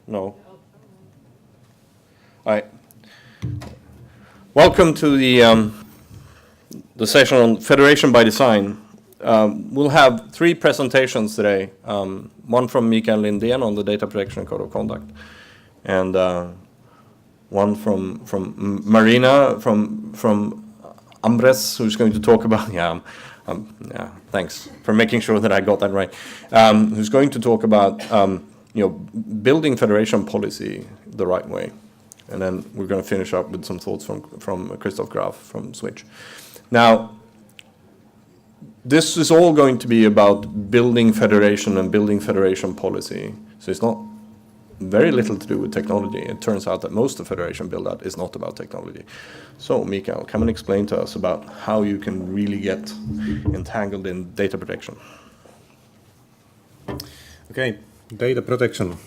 No. All right. Welcome to the session on Federation by Design. We'll have 3 presentations today. One from Mikael Lindén on the Data Protection Code of Conduct, and one from Marina from Ambres, who's going to talk about thanks for making sure that I got that right. Who's going to talk about building federation policy the right way, and then we're going to finish up with some thoughts from Christoph Graf from Switch. Now, this is all going to be about building federation and building federation policy. So it's not very little to do with technology. It turns out that most of federation build-out is not about technology. So, Mikael, come and explain to us about how you can really get entangled in data protection. Okay, data protection,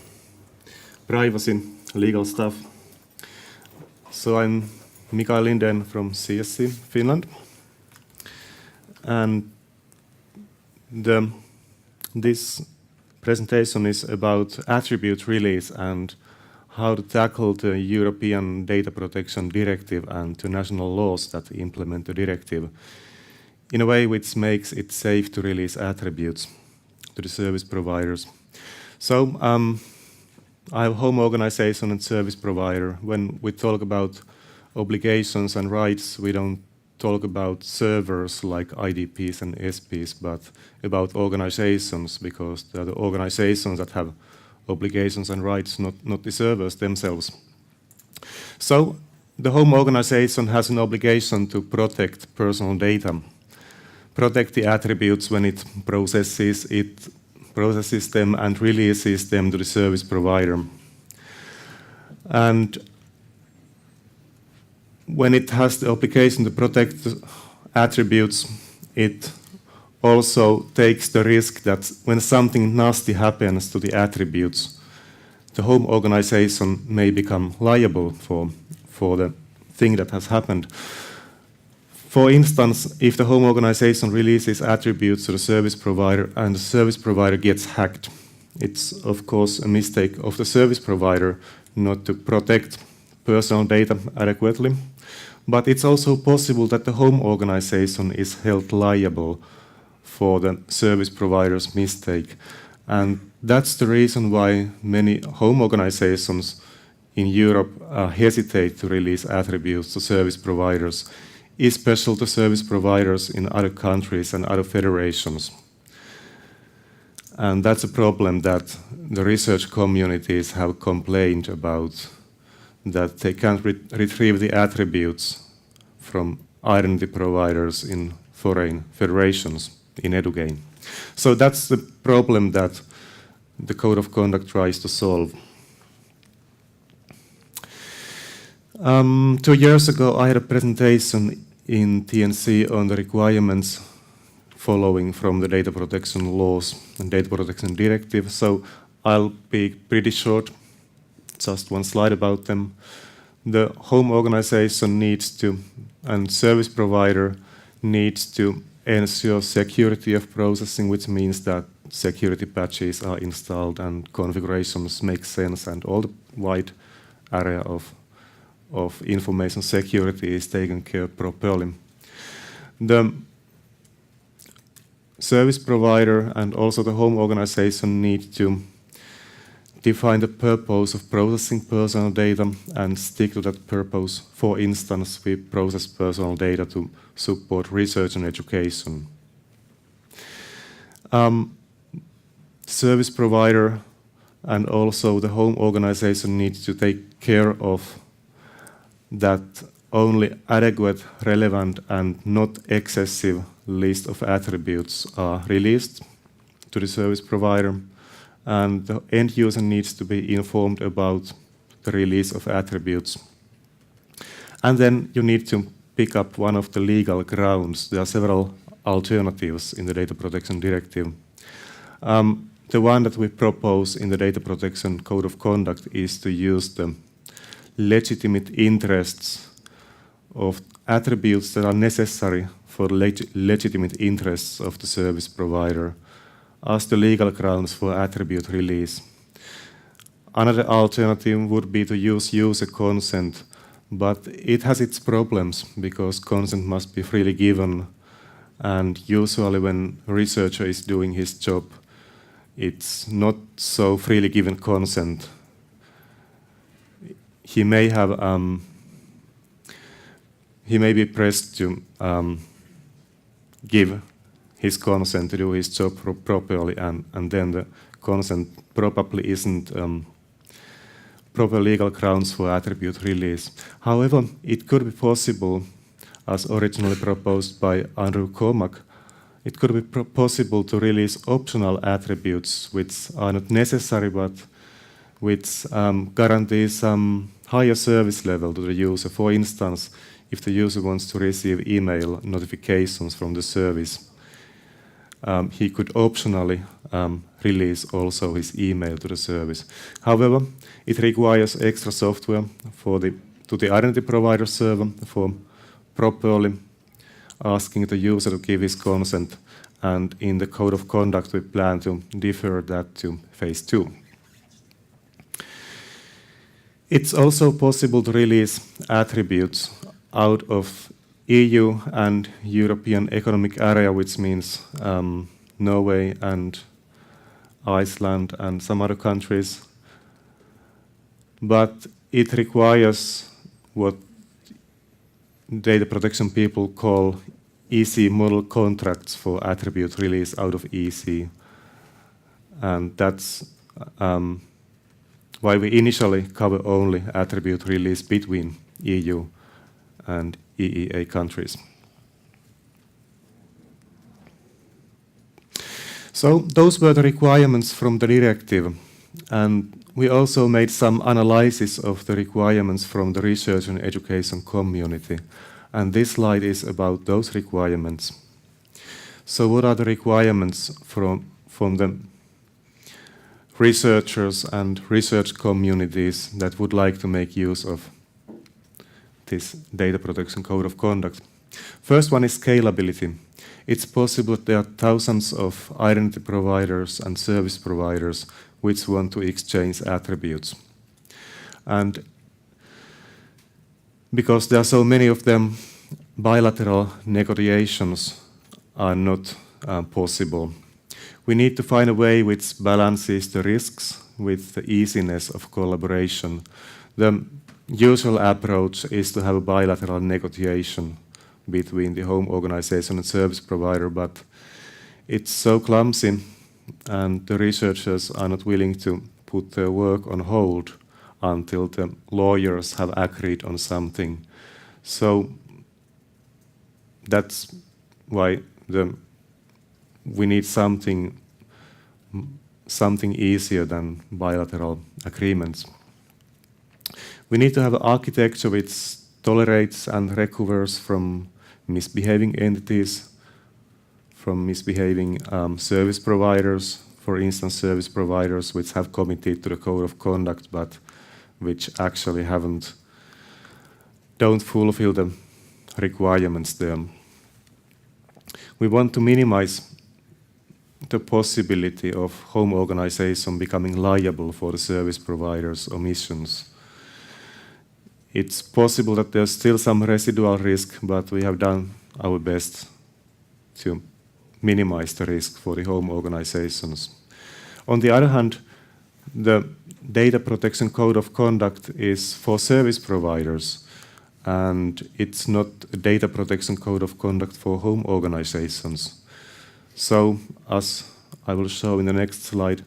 privacy, legal stuff. So I'm Mikael Lindén from CSC Finland, and this presentation is about attribute release and how to tackle the European Data Protection Directive and the national laws that implement the directive in a way which makes it safe to release attributes to the service providers. So I have home organization and service provider. When we talk about obligations and rights, we don't talk about servers like IDPs and SPs, but about organizations, because they are the organizations that have obligations and rights, not the servers themselves. So the home organization has an obligation to protect personal data, protect the attributes when it processes them and releases them to the service provider. And when it has the obligation to protect the attributes, it also takes the risk that when something nasty happens to the attributes, the home organization may become liable for the thing that has happened. For instance, if the home organization releases attributes to the service provider and the service provider gets hacked, it's of course a mistake of the service provider not to protect personal data adequately. But it's also possible that the home organization is held liable for the service provider's mistake. And that's the reason why many home organizations in Europe hesitate to release attributes to service providers, especially to service providers in other countries and other federations. And that's a problem that the research communities have complained about, that they can't retrieve the attributes from identity providers in foreign federations in edugain. So that's the problem that the Code of Conduct tries to solve. 2 years ago, I had a presentation in TNC on the requirements following from the data protection laws and data protection directive. So I'll be pretty short. Just one slide about them. The home organization needs to, and service provider needs to ensure security of processing, which means that security patches are installed and configurations make sense and all the wide area of information security is taken care of properly. The service provider and also the home organization need to define the purpose of processing personal data and stick to that purpose. For instance, we process personal data to support research and education. Service provider and also the home organization needs to take care of that only adequate, relevant, and not excessive list of attributes are released to the service provider. And the end user needs to be informed about the release of attributes. And then you need to pick up one of the legal grounds. There are several alternatives in the Data Protection Directive. The one that we propose in the Data Protection Code of Conduct is to use the legitimate interests of attributes that are necessary for legitimate interests of the service provider as the legal grounds for attribute release. Another alternative would be to use user consent, but it has its problems because consent must be freely given, and usually when a researcher is doing his job, it's not so freely given consent. He may be pressed to give his consent to do his job properly, and then the consent probably isn't proper legal grounds for attribute release. However, it could be possible, as originally proposed by Andrew Cormack, it could be possible to release optional attributes which are not necessary but which guarantee some higher service level to the user. For instance, if the user wants to receive email notifications from the service, he could optionally release also his email to the service. However, it requires extra software to the identity provider server for properly asking the user to give his consent, and in the code of conduct we plan to defer that to phase 2. It's also possible to release attributes out of EU and European Economic Area, which means Norway and Iceland and some other countries. But it requires what data protection people call EC model contracts for attribute release out of EC. And that's why we initially cover only attribute release between EU and EEA countries. So those were the requirements from the directive, and we also made some analysis of the requirements from the research and education community, and this slide is about those requirements. So what are the requirements from the researchers and research communities that would like to make use of this data protection code of conduct? First one is scalability. It's possible that there are thousands of identity providers and service providers which want to exchange attributes. And because there are so many of them, bilateral negotiations are not possible. We need to find a way which balances the risks with the easiness of collaboration. The usual approach is to have a bilateral negotiation between the home organization and service provider, but it's so clumsy and the researchers are not willing to put their work on hold until the lawyers have agreed on something. So that's why we need something easier than bilateral agreements. We need to have an architecture which tolerates and recovers from misbehaving entities, from misbehaving service providers, for instance, service providers which have committed to the code of conduct but which actually don't fulfill the requirements there. We want to minimize the possibility of home organization becoming liable for the service provider's omissions. It's possible that there's still some residual risk, but we have done our best to minimize the risk for the home organizations. On the other hand, the data protection code of conduct is for service providers, and it's not a data protection code of conduct for home organizations. So, as I will show in the next slide,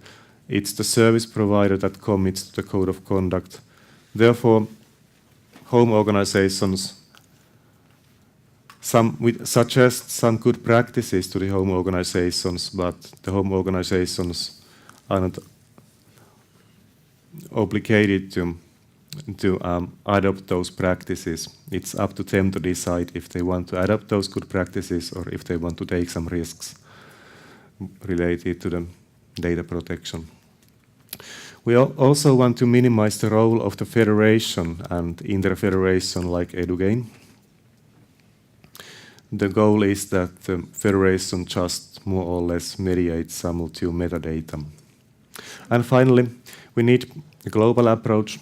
it's the service provider that commits to the code of conduct. Therefore, home organizations we suggest some good practices to the home organizations, but the home organizations are not obligated to adopt those practices. It's up to them to decide if they want to adopt those good practices or if they want to take some risks related to the data protection. We also want to minimize the role of the federation and inter-federation like EduGain. The goal is that the federation just more or less mediates some of the metadata. And finally, we need a global approach.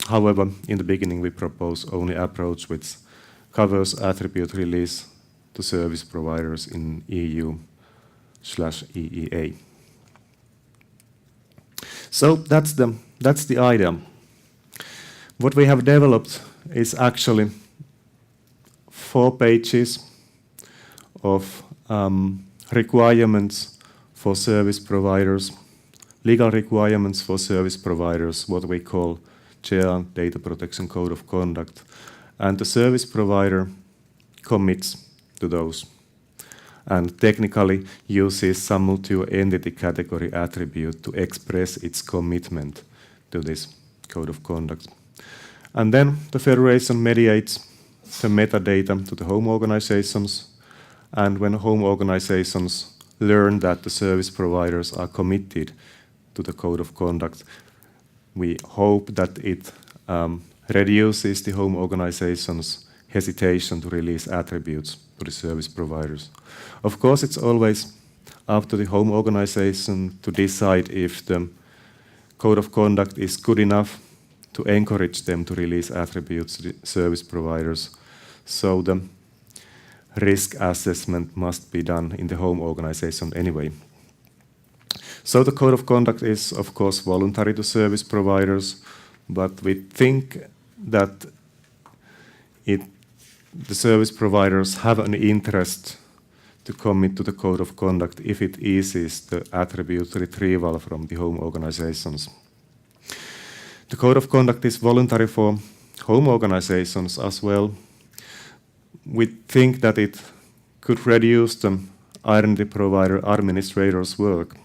However, in the beginning, we propose only approach which covers attribute release to service providers in EU/EEA. So that's the idea. What we have developed is actually 4 pages of requirements for service providers, legal requirements for service providers, what we call GEA, Data Protection Code of Conduct, and the service provider commits to those and technically uses some multi-entity category attribute to express its commitment to this code of conduct. And then the federation mediates the metadata to the home organizations, and when home organizations learn that the service providers are committed to the code of conduct, we hope that it reduces the home organization's hesitation to release attributes to the service providers. Of course, it's always up to the home organization to decide if the code of conduct is good enough to encourage them to release attributes to the service providers. So the risk assessment must be done in the home organization anyway. So the code of conduct is, of course, voluntary to service providers, but we think that the service providers have an interest to commit to the code of conduct if it eases the attribute retrieval from the home organizations. The code of conduct is voluntary for home organizations as well. We think that it could reduce the identity provider administrators' work,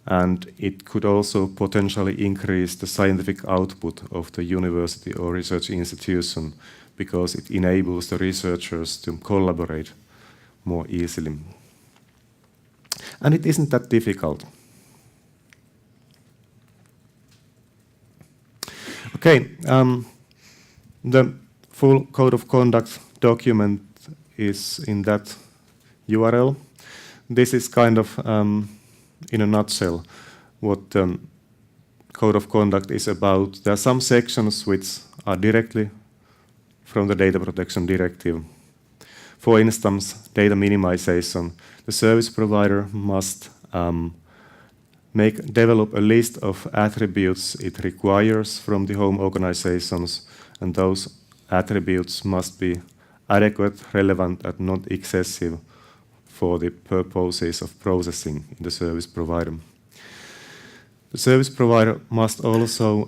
and it could also potentially increase the scientific output of the university or research institution because it enables the researchers to collaborate more easily. And it isn't that difficult. Okay, the full code of conduct document is in that URL. This is kind of, in a nutshell, what the code of conduct is about. There are some sections which are directly from the Data Protection Directive. For instance, data minimization. The service provider must develop a list of attributes it requires from the home organizations, and those attributes must be adequate, relevant, and not excessive for the purposes of processing in the service provider. The service provider must also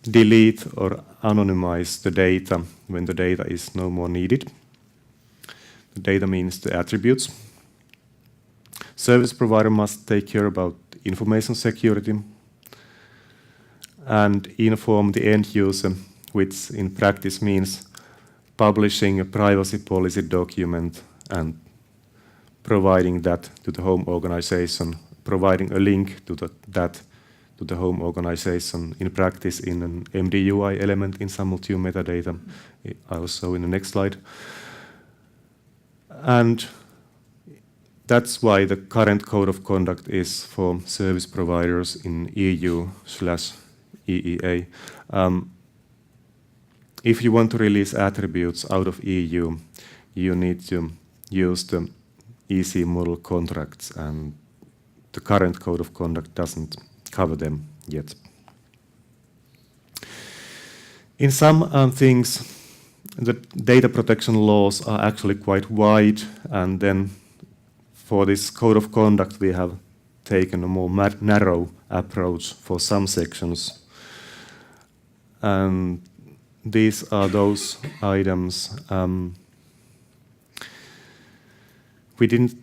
delete or anonymize the data when the data is no more needed. The data means the attributes. Service provider must take care about information security and inform the end user, which in practice means publishing a privacy policy document and providing that to the home organization, providing a link to that to the home organization, in practice in an MDUI element in some multi-metadata. I'll show in the next slide. And that's why the current code of conduct is for service providers in EU/EEA. If you want to release attributes out of EU, you need to use the EC model contracts, and the current code of conduct doesn't cover them yet. In some things, the data protection laws are actually quite wide, and then for this code of conduct we have taken a more narrow approach for some sections. And these are those items. We didn't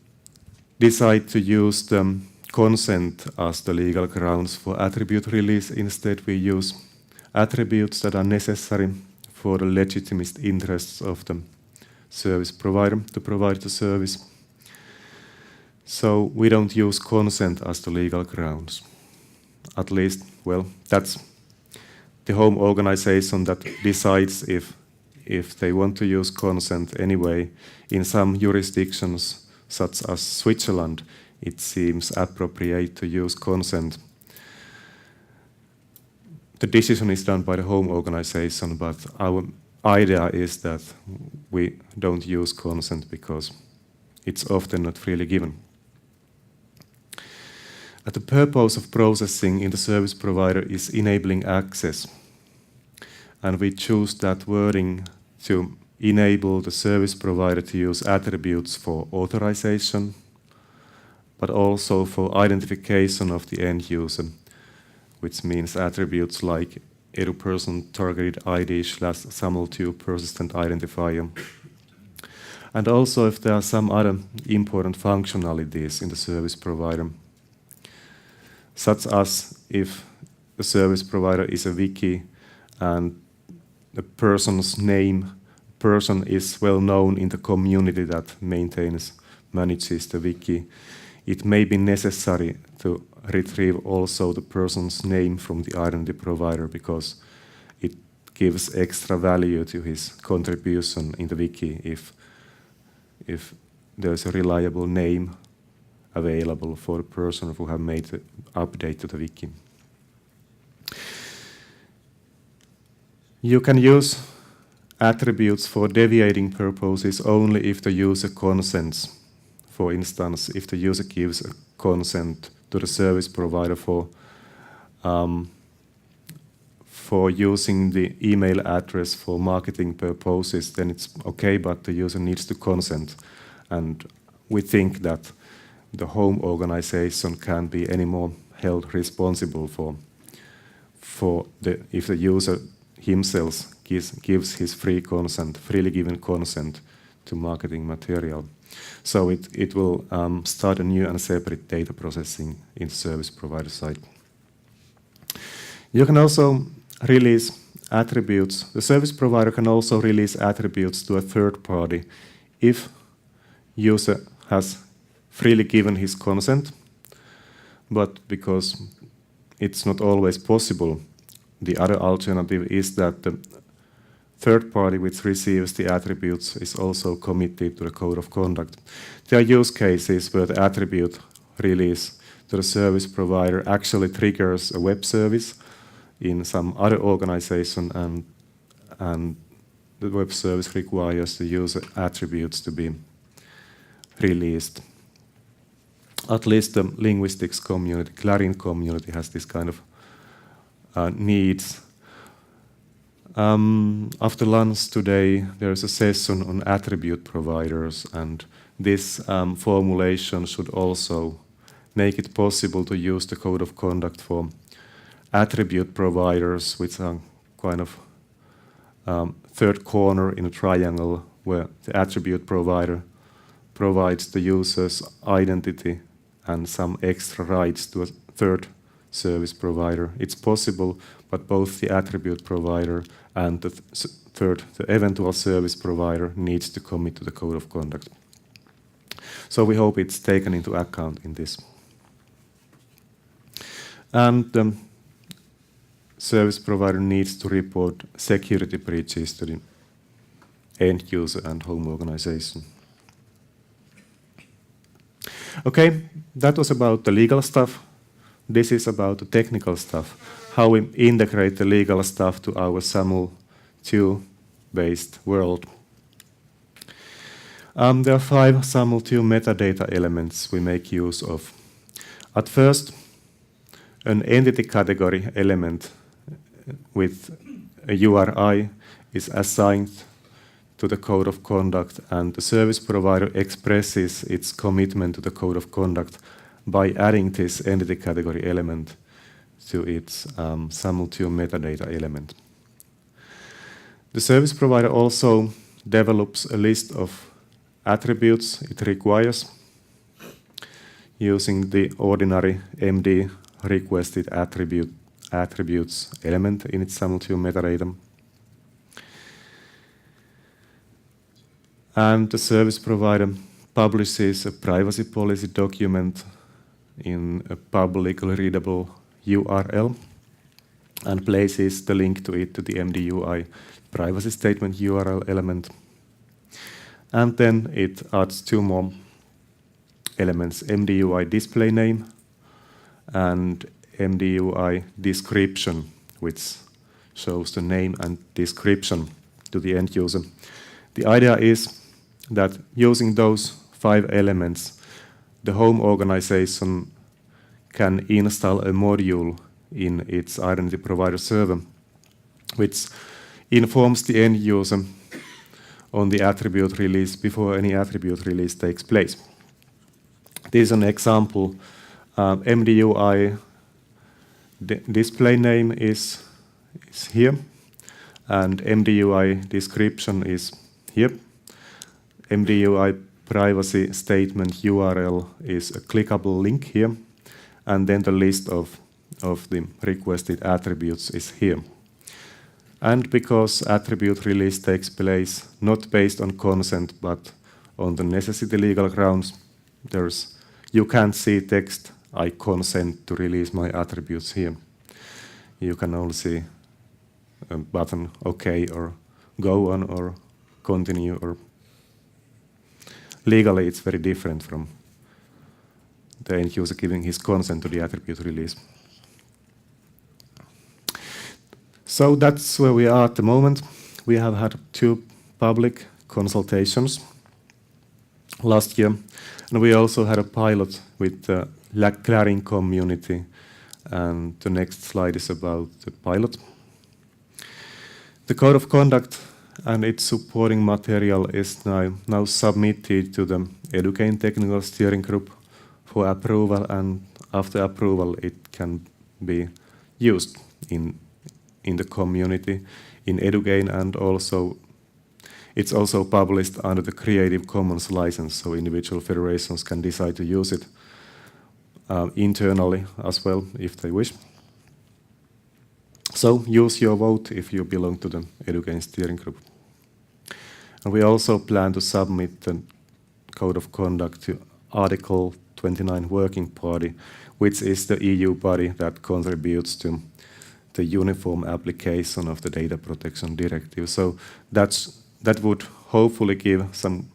decide to use the consent as the legal grounds for attribute release. Instead, we use attributes that are necessary for the legitimate interests of the service provider to provide the service. So we don't use consent as the legal grounds. At least, well, that's the home organization that decides if they want to use consent anyway. In some jurisdictions, such as Switzerland, it seems appropriate to use consent. the decision is done by the home organization, but our idea is that we don't use consent because it's often not freely given. The purpose of processing in the service provider is enabling access, and we choose that wording to enable the service provider to use attributes for authorization, but also for identification of the end user, which means attributes like edu-person targeted ID / SAML2 persistent identifier. And also if there are some other important functionalities in the service provider, such as if the service provider is a wiki and the person's person is well known in the community that manages the wiki, it may be necessary to retrieve also the person's name from the identity provider because it gives extra value to his contribution in the wiki if there's a reliable name available for the person who have made the update to the wiki. You can use attributes for deviating purposes only if the user consents. For instance, if the user gives a consent to the service provider for using the email address for marketing purposes, then it's okay, but the user needs to consent. And we think that the home organization can't be any more held responsible if the user himself gives his freely given consent to marketing material. So it will start a new and separate data processing in the service provider side. You can also release attributes. The service provider can also release attributes to a third party if user has freely given his consent, but because it's not always possible, the other alternative is that the third party which receives the attributes is also committed to the code of conduct. There are use cases where the attribute release to the service provider actually triggers a web service in some other organization, and the web service requires the user attributes to be released. At least the linguistics community, Clarin community, has this kind of needs. After lunch today, there is a session on attribute providers, and this formulation should also make it possible to use the code of conduct for attribute providers, which are kind of third corner in a triangle where the attribute provider provides the user's identity and some extra rights to a third service provider. It's possible, but both the attribute provider and the eventual service provider needs to commit to the code of conduct. So we hope it's taken into account in this. And the service provider needs to report security breaches to the end user and home organization. Okay, that was about the legal stuff. This is about the technical stuff, how we integrate the legal stuff to our SAML2-based world. There are 5 SAML2 metadata elements we make use of. At first, an entity category element with a URI is assigned to the code of conduct, and the service provider expresses its commitment to the code of conduct by adding this entity category element to its SAML2 metadata element. The service provider also develops a list of attributes it requires using the ordinary MD requested attributes element in its SAML2 metadata. And the service provider publishes a privacy policy document in a publicly readable URL and places the link to it to the MDUI privacy statement URL element. And then it adds 2 more elements, MDUI display name and MDUI description, which shows the name and description to the end user. The idea is that using those 5 elements, the home organization can install a module in its identity provider server, which informs the end user on the attribute release before any attribute release takes place. This is an example. MDUI display name is here, and MDUI description is here. MDUI privacy statement URL is a clickable link here, and then the list of the requested attributes is here. And because attribute release takes place not based on consent but on the necessity legal grounds, you can't see text "I consent to release my attributes" here. You can only see a button OK or go on or continue, or legally it's very different from the end user giving his consent to the attribute release. So that's where we are at the moment. We have had 2 public consultations last year, and we also had a pilot with the Clarin community, and the next slide is about the pilot. The code of conduct and its supporting material is now submitted to the Educane Technical Steering Group for approval, and after approval it can be used in the community in Educane, and also it's also published under the Creative Commons license, so individual federations can decide to use it internally as well if they wish. So use your vote if you belong to the Educane steering group. And we also plan to submit the code of conduct to Article 29 Working Party, which is the EU body that contributes to the uniform application of the Data Protection Directive. So that would hopefully give some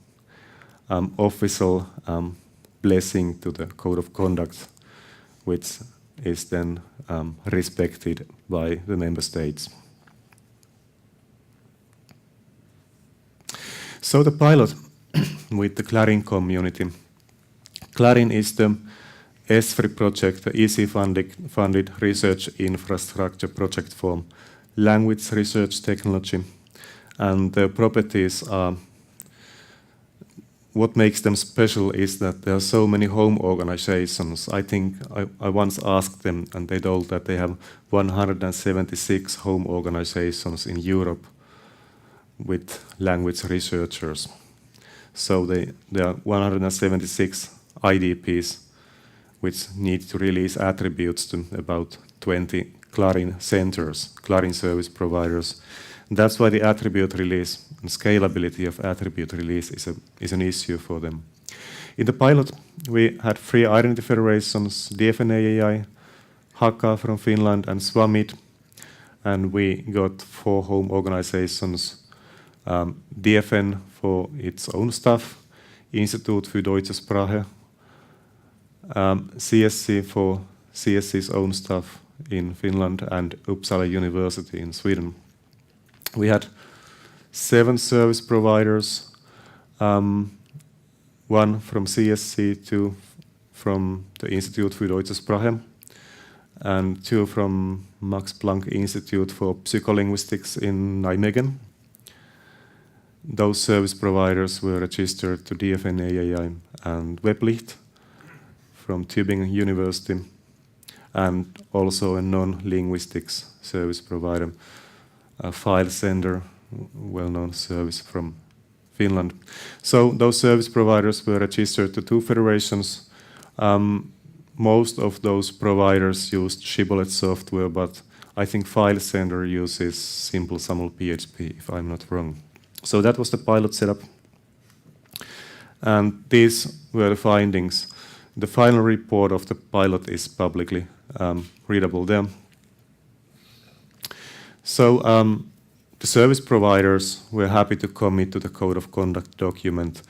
official blessing to the code of conduct, which is then respected by the member states. So the pilot with the Clarin community. Clarin is the ESFRI project, the EC-funded research infrastructure project for language research technology. And the properties are, what makes them special is that there are so many home organizations. I think I once asked them, and they told that they have 176 home organizations in Europe with language researchers. So there are 176 IDPs which need to release attributes to about 20 Clarin centers, Clarin service providers. That's why the attribute release and scalability of attribute release is an issue for them. In the pilot, we had 3 identity federations, DFN-AAI, Haka from Finland, and Swamit, and we got 4 home organizations, DFN for its own stuff, Institut für Deutsche Sprache, CSC for CSC's own stuff in Finland, and Uppsala University in Sweden. We had 7 service providers, 1 from CSC, 2 from the Institut für Deutsche Sprache, and 2 from Max Planck Institute for Psycholinguistics in Nijmegen. Those service providers were registered to DFN-AAI and Weblicht from Tübingen University, and also a non-linguistics service provider, a file sender, well-known service from Finland. So those service providers were registered to 2 federations. Most of those providers used shibboleth software, but I think file sender uses simple SAML PHP, if I'm not wrong. So that was the pilot setup. And these were the findings. The final report of the pilot is publicly readable there. So the service providers were happy to commit to the code of conduct document.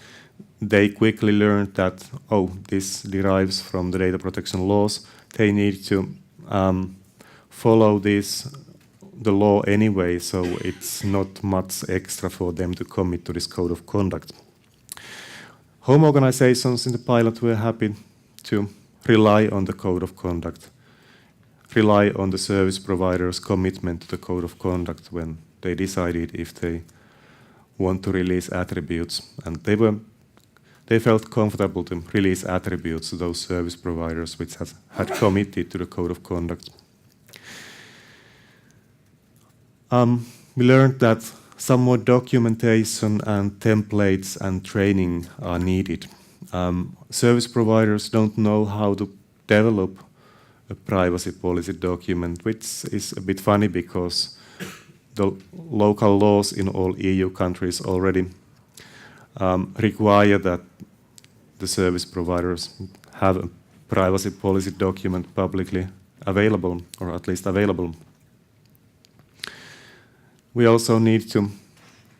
They quickly learned that, this derives from the data protection laws. They need to follow these the law anyway, so it's not much extra for them to commit to this code of conduct. Home organizations in the pilot were happy to rely on the code of conduct, rely on the service provider's commitment to the code of conduct when they decided if they want to release attributes, and they felt comfortable to release attributes to those service providers which had committed to the code of conduct. We learned that some more documentation and templates and training are needed. Service providers don't know how to develop a privacy policy document, which is a bit funny because the local laws in all EU countries already require that the service providers have a privacy policy document publicly available, or at least available. We also need to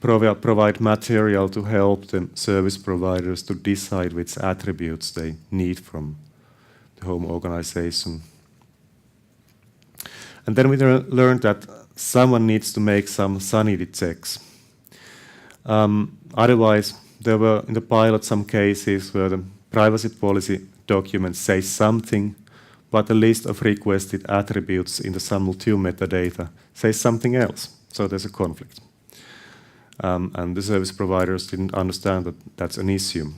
provide material to help the service providers to decide which attributes they need from the home organization. And then we learned that someone needs to make some sanity checks. Otherwise, there were in the pilot some cases where the privacy policy document says something, but the list of requested attributes in the SAML2 metadata says something else. So there's a conflict. And the service providers didn't understand that that's an issue.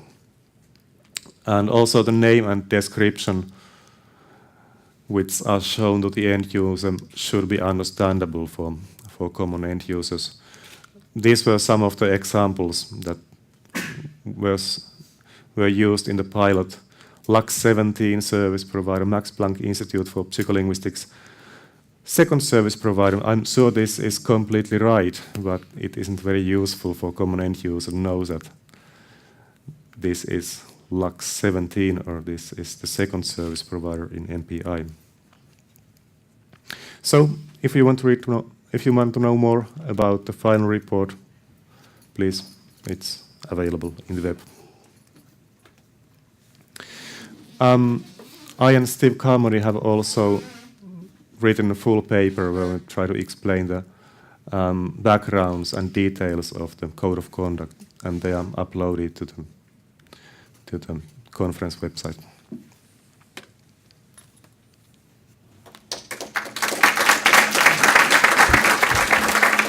And also the name and description which are shown to the end user should be understandable for common end users. These were some of the examples that were used in the pilot. LUX 17 service provider, Max Planck Institute for Psycholinguistics. Second service provider, I'm sure this is completely right, but it isn't very useful for common end user to know that this is LUX 17 or this is the second service provider in MPI. So, if you want to know more about the final report, please, it's available in the web. I and Steve Carmody have also written a full paper where we try to explain the backgrounds and details of the code of conduct, and they are uploaded to the conference website.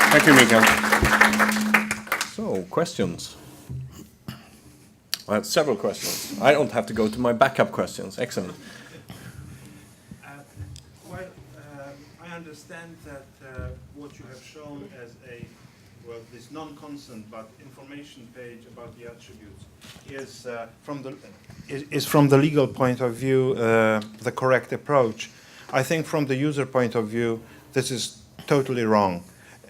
Thank you, Mikael. So, questions? I have several questions. I don't have to go to my backup questions. Excellent. I understand that what you have shown as this non-consent but information page about the attributes is from the legal point of view the correct approach. I think from the user point of view, this is totally wrong.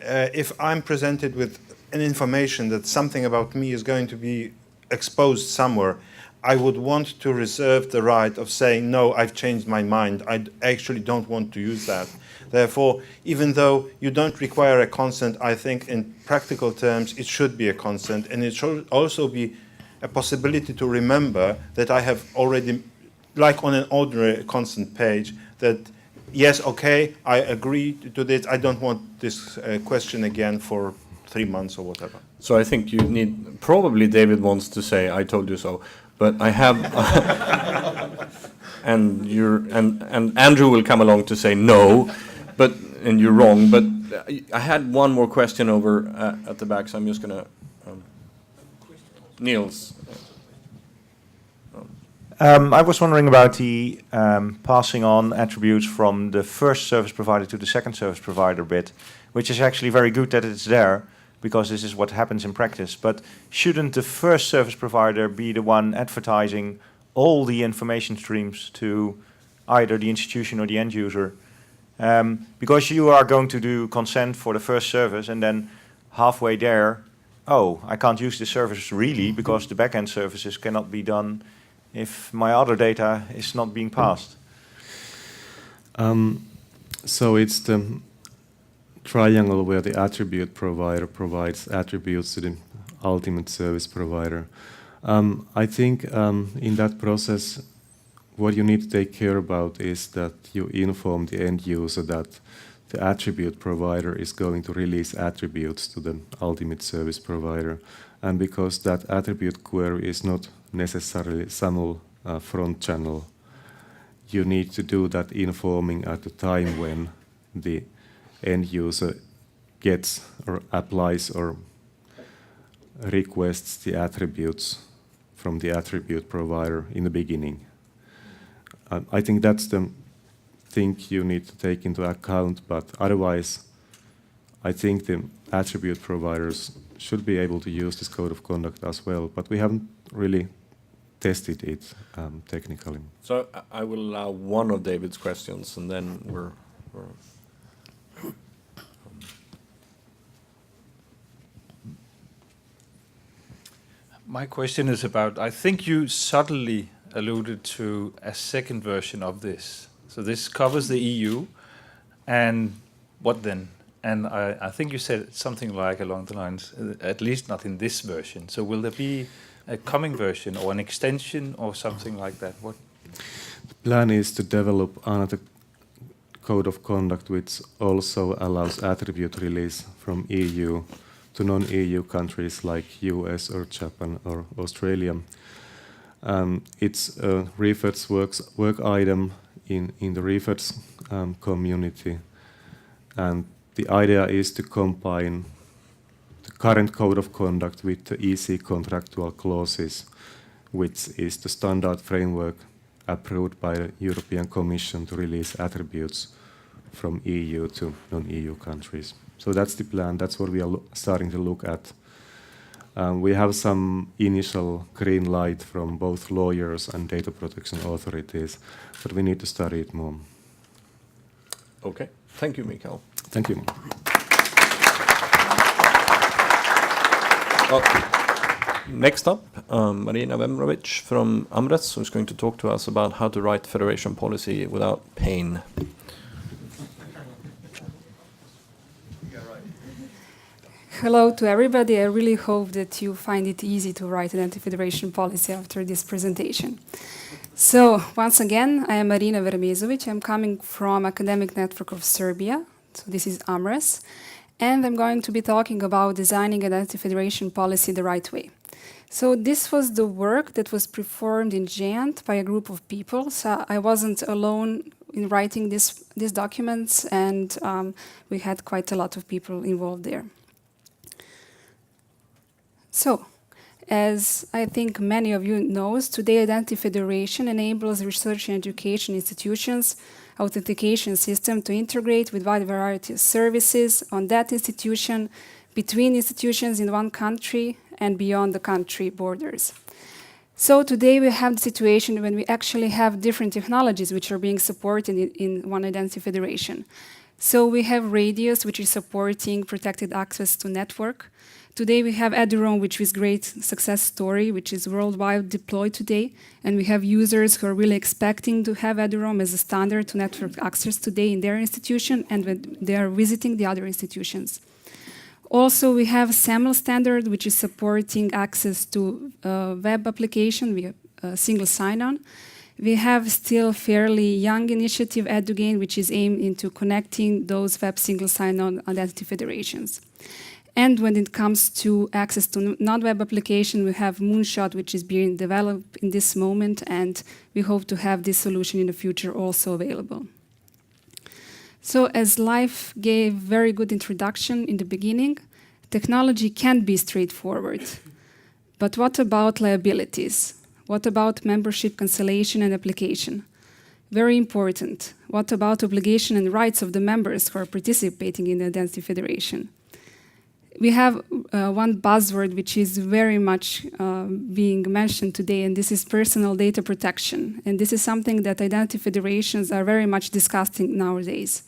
If I'm presented with an information that something about me is going to be exposed somewhere, I would want to reserve the right of saying, no, I've changed my mind. I actually don't want to use that. Therefore, even though you don't require a consent, I think in practical terms it should be a consent, and it should also be a possibility to remember that I have already, like on an ordinary consent page, that yes, okay, I agree to this. I don't want this question again for 3 months or whatever. So I think you need, probably David wants to say, I told you so, but I have, and Andrew will come along to say no, and you're wrong, but I had one more question over at the back, so I'm just gonna, Niels. I was wondering about the passing on attributes from the first service provider to the second service provider bit, which is actually very good that it's there, because this is what happens in practice. But shouldn't the first service provider be the one advertising all the information streams to either the institution or the end user? Because you are going to do consent for the first service, and then halfway there, oh, I can't use this service really because the backend services cannot be done if my other data is not being passed. So it's the triangle where the attribute provider provides attributes to the ultimate service provider. I think in that process, what you need to take care about is that you inform the end user that the attribute provider is going to release attributes to the ultimate service provider. And because that attribute query is not necessarily SAML front channel, you need to do that informing at the time when the end user gets or applies or requests the attributes from the attribute provider in the beginning. I think that's the thing you need to take into account, but otherwise, I think the attribute providers should be able to use this code of conduct as well, but we haven't really tested it technically. So I will allow one of David's questions, and then we're My question is about, I think you subtly alluded to a second version of this. So this covers the EU, and what then? And I think you said something like along the lines, at least not in this version. So will there be a coming version or an extension or something like that? What? The plan is to develop another code of conduct which also allows attribute release from EU to non-EU countries like US or Japan or Australia. It's a reference work item in the reference community, and the idea is to combine the current code of conduct with the EC contractual clauses, which is the standard framework approved by the European Commission to release attributes from EU to non-EU countries. So that's the plan. That's what we are starting to look at. We have some initial green light from both lawyers and data protection authorities, but we need to study it more. okay. Thank you, Mikael. Thank you. Next up, Marina Vemrovic from Amres, who's going to talk to us about how to write federation policy without pain. Hello to everybody. I really hope that you find it easy to write an anti-federation policy after this presentation. So, once again, I am Marina Vermezovic. I'm coming from Academic Network of Serbia. So this is AMRES. And I'm going to be talking about designing an anti-federation policy the right way. So this was the work that was performed in Ghent by a group of people. So I wasn't alone in writing these documents, and we had quite a lot of people involved there. So, as I think many of you know, today Identity Federation enables research and education institutions authentication system to integrate with wide variety of services on that institution, between institutions in one country and beyond the country borders. So today we have the situation when we actually have different technologies which are being supported in one Identity Federation. So we have Radius, which is supporting protected access to network. Today we have Eduroam, which is a great success story, which is worldwide deployed today. And we have users who are really expecting to have Eduroam as a standard to network access today in their institution and when they are visiting the other institutions. Also, we have SAML standard, which is supporting access to web application via single sign-on. We have still fairly young initiative EduGain, which is aimed into connecting those web single sign-on identity federations. And when it comes to access to non-web application, we have Moonshot, which is being developed in this moment, and we hope to have this solution in the future also available. So as Leif gave very good introduction in the beginning, technology can be straightforward. But what about liabilities? What about membership cancellation and application? Very important. What about obligation and rights of the members who are participating in the Identity Federation? We have one buzzword which is very much being mentioned today, and this is personal data protection. And this is something that identity federations are very much discussing nowadays.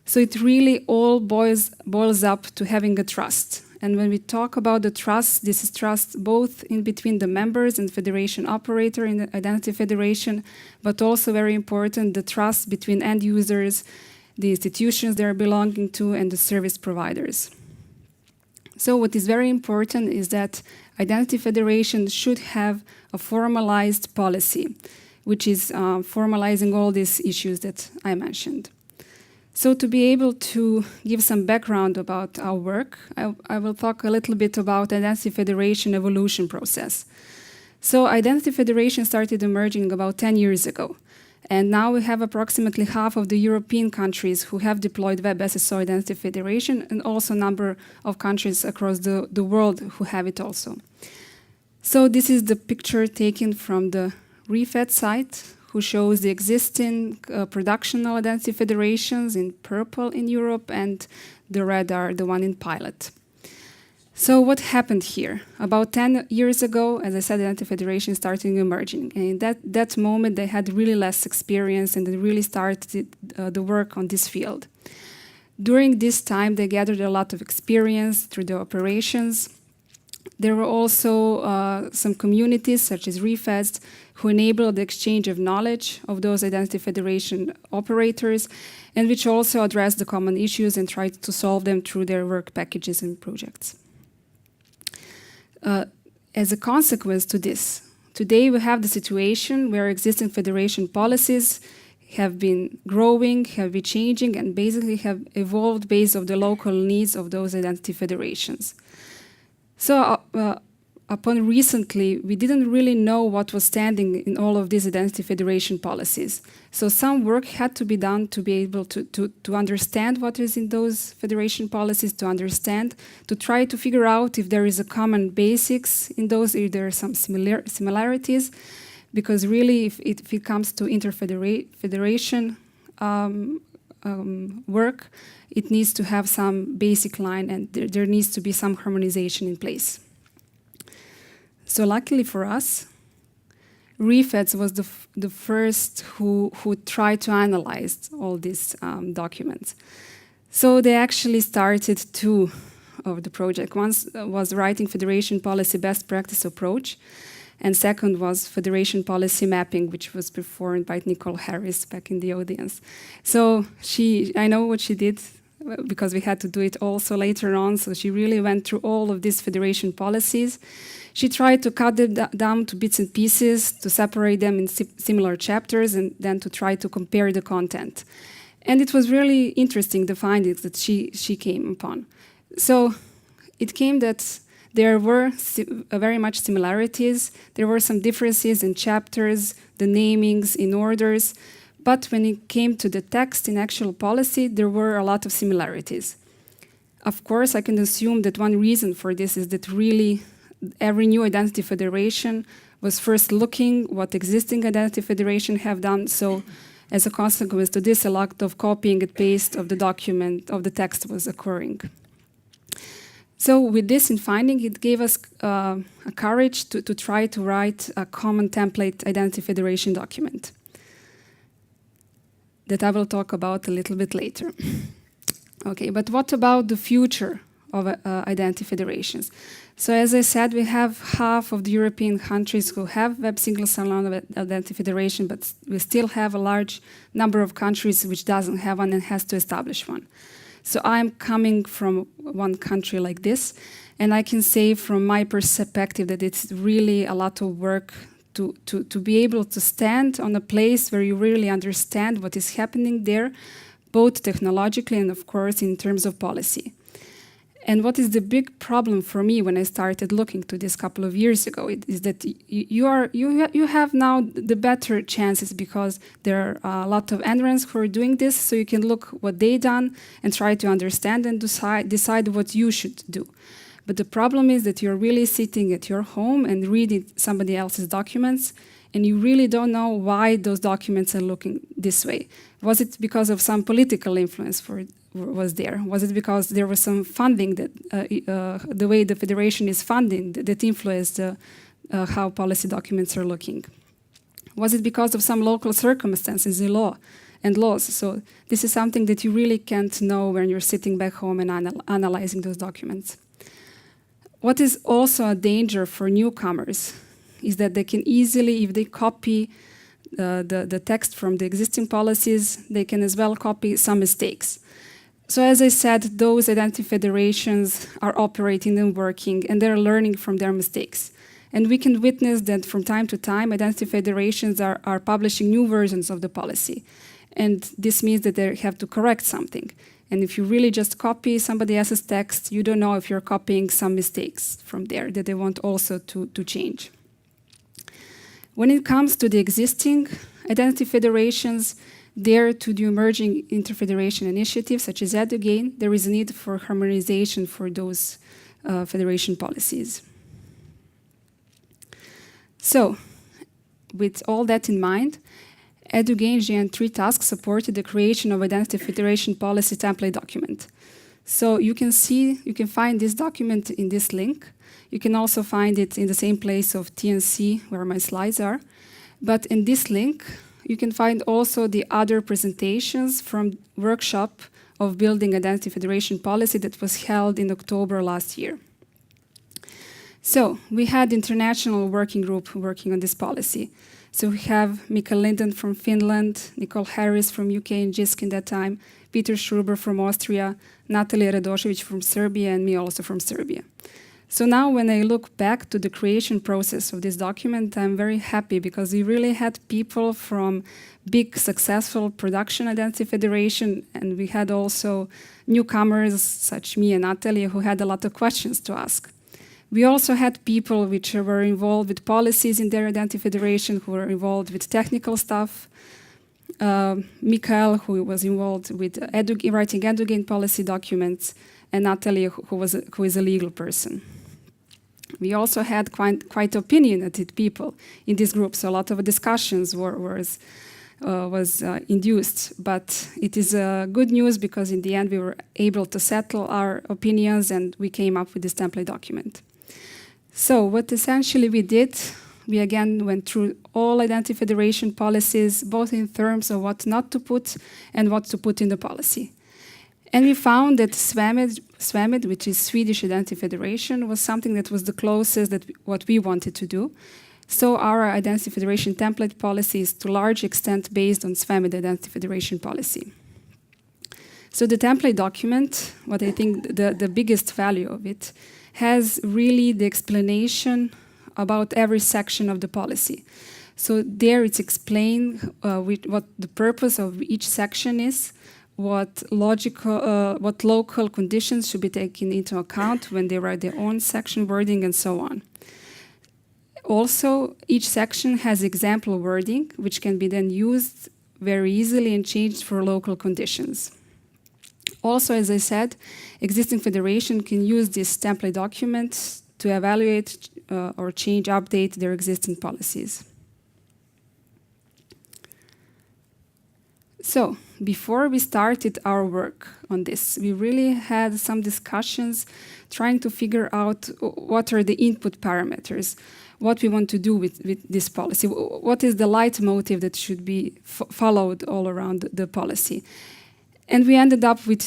So it really all boils up to having a trust. And when we talk about the trust, this is trust both in between the members and federation operator in the identity federation, but also very important, the trust between end users, the institutions they are belonging to, and the service providers. So what is very important is that Identity Federation should have a formalized policy, which is formalizing all these issues that I mentioned. So to be able to give some background about our work, I will talk a little bit about identity federation evolution process. So identity federation started emerging about 10 years ago. And now we have approximately half of the European countries who have deployed Web SSO Identity Federation, and also a number of countries across the world who have it also. So this is the picture taken from the REFED site, who shows the existing productional identity federations in purple in Europe, and the red are the one in pilot. So what happened here? About 10 years ago, as I said, identity federation started emerging. And in that moment, they had really less experience, and they really started the work on this field. During this time, they gathered a lot of experience through the operations. There were also some communities, such as REFEDs, who enabled the exchange of knowledge of those identity federation operators, and which also addressed the common issues and tried to solve them through their work packages and projects. As a consequence to this, today we have the situation where existing federation policies have been growing, have been changing, and basically have evolved based on the local needs of those identity federations. So upon recently, we didn't really know what was standing in all of these identity federation policies. So some work had to be done to be able to understand what is in those federation policies, to understand, to try to figure out if there is a common basics in those, if there are some similarities, because really if it comes to interfederation work, it needs to have some basic line, and there needs to be some harmonization in place. So luckily for us, REFEDS was the first who tried to analyze all these documents. So they actually started two of the project. One was writing federation policy best practice approach, and second was federation policy mapping, which was performed by Nicole Harris back in the audience. So I know what she did, because we had to do it also later on. So she really went through all of these federation policies. She tried to cut them down to bits and pieces, to separate them in similar chapters, and then to try to compare the content. And it was really interesting, the findings that she came upon. So it came that there were very much similarities. There were some differences in chapters, the namings, in orders. But when it came to the text in actual policy, there were a lot of similarities. Of course, I can assume that one reason for this is that really every new identity federation was first looking what existing identity federation have done. So as a consequence to this, a lot of copying and paste of the document, of the text was occurring. So with this in finding, it gave us a courage to try to write a common template identity federation document that I will talk about a little bit later. Okay, but what about the future of identity federations? So as I said, we have half of the European countries who have Web Single Sign-On Identity Federation, but we still have a large number of countries which doesn't have one and has to establish one. So I'm coming from one country like this, and I can say from my perspective that it's really a lot of work to be able to stand on a place where you really understand what is happening there, both technologically and of course in terms of policy. And what is the big problem for me when I started looking to this couple of years ago is that you have now the better chances, because there are a lot of entrants who are doing this, so you can look what they done and try to understand and decide what you should do. But the problem is that you're really sitting at your home and reading somebody else's documents, and you really don't know why those documents are looking this way. Was it because of some political influence was there? Was it because there was some funding that the way the federation is funding that influenced how policy documents are looking? Was it because of some local circumstances in law and laws? So this is something that you really can't know when you're sitting back home and analyzing those documents. What is also a danger for newcomers is that they can easily, if they copy the text from the existing policies, they can as well copy some mistakes. So as I said, those identity federations are operating and working, and they're learning from their mistakes. And we can witness that from time to time, identity federations are publishing new versions of the policy. And this means that they have to correct something. And if you really just copy somebody else's text, you don't know if you're copying some mistakes from there that they want also to change. When it comes to the existing identity federations, there to the emerging interfederation initiatives such as EduGain, there is a need for harmonization for those federation policies. So, with all that in mind, EduGain GN3 task supported the creation of Identity Federation Policy Template document. So you can find this document in this link. You can also find it in the same place of TNC where my slides are. But in this link, you can find also the other presentations from workshop of building Identity Federation Policy that was held in October last year. So we had international working group working on this policy. So we have Mikael Linden from Finland, Nicole Harris from UK and JISC in that time, Peter Schruber from Austria, Natalia Radošević from Serbia, and me also from Serbia. So now when I look back to the creation process of this document, I'm very happy because we really had people from big successful production identity federation, and we had also newcomers such me and Natalia who had a lot of questions to ask. We also had people which were involved with policies in their identity federation, who were involved with technical stuff. Mikael, who was involved with writing EduGain policy documents, and Natalia, who is a legal person. We also had quite opinionated people in this group, so a lot of discussions was induced. But it is good news because in the end we were able to settle our opinions and we came up with this template document. So what essentially we did, we again went through all identity federation policies, both in terms of what not to put and what to put in the policy. And we found that SWAMED, which is Swedish Identity Federation, was something that was the closest that what we wanted to do. So our Identity Federation template policy is to a large extent based on SWAMED Identity Federation policy. So the template document, what I think the biggest value of it, has really the explanation about every section of the policy. So there it's explained what the purpose of each section is, what local conditions should be taken into account when they write their own section wording and so on. Also, each section has example wording, which can be then used very easily and changed for local conditions. Also, as I said, existing federation can use this template document to evaluate or change, update their existing policies. So, before we started our work on this, we really had some discussions trying to figure out what are the input parameters, what we want to do with this policy, what is the leitmotif that should be followed all around the policy. And we ended up with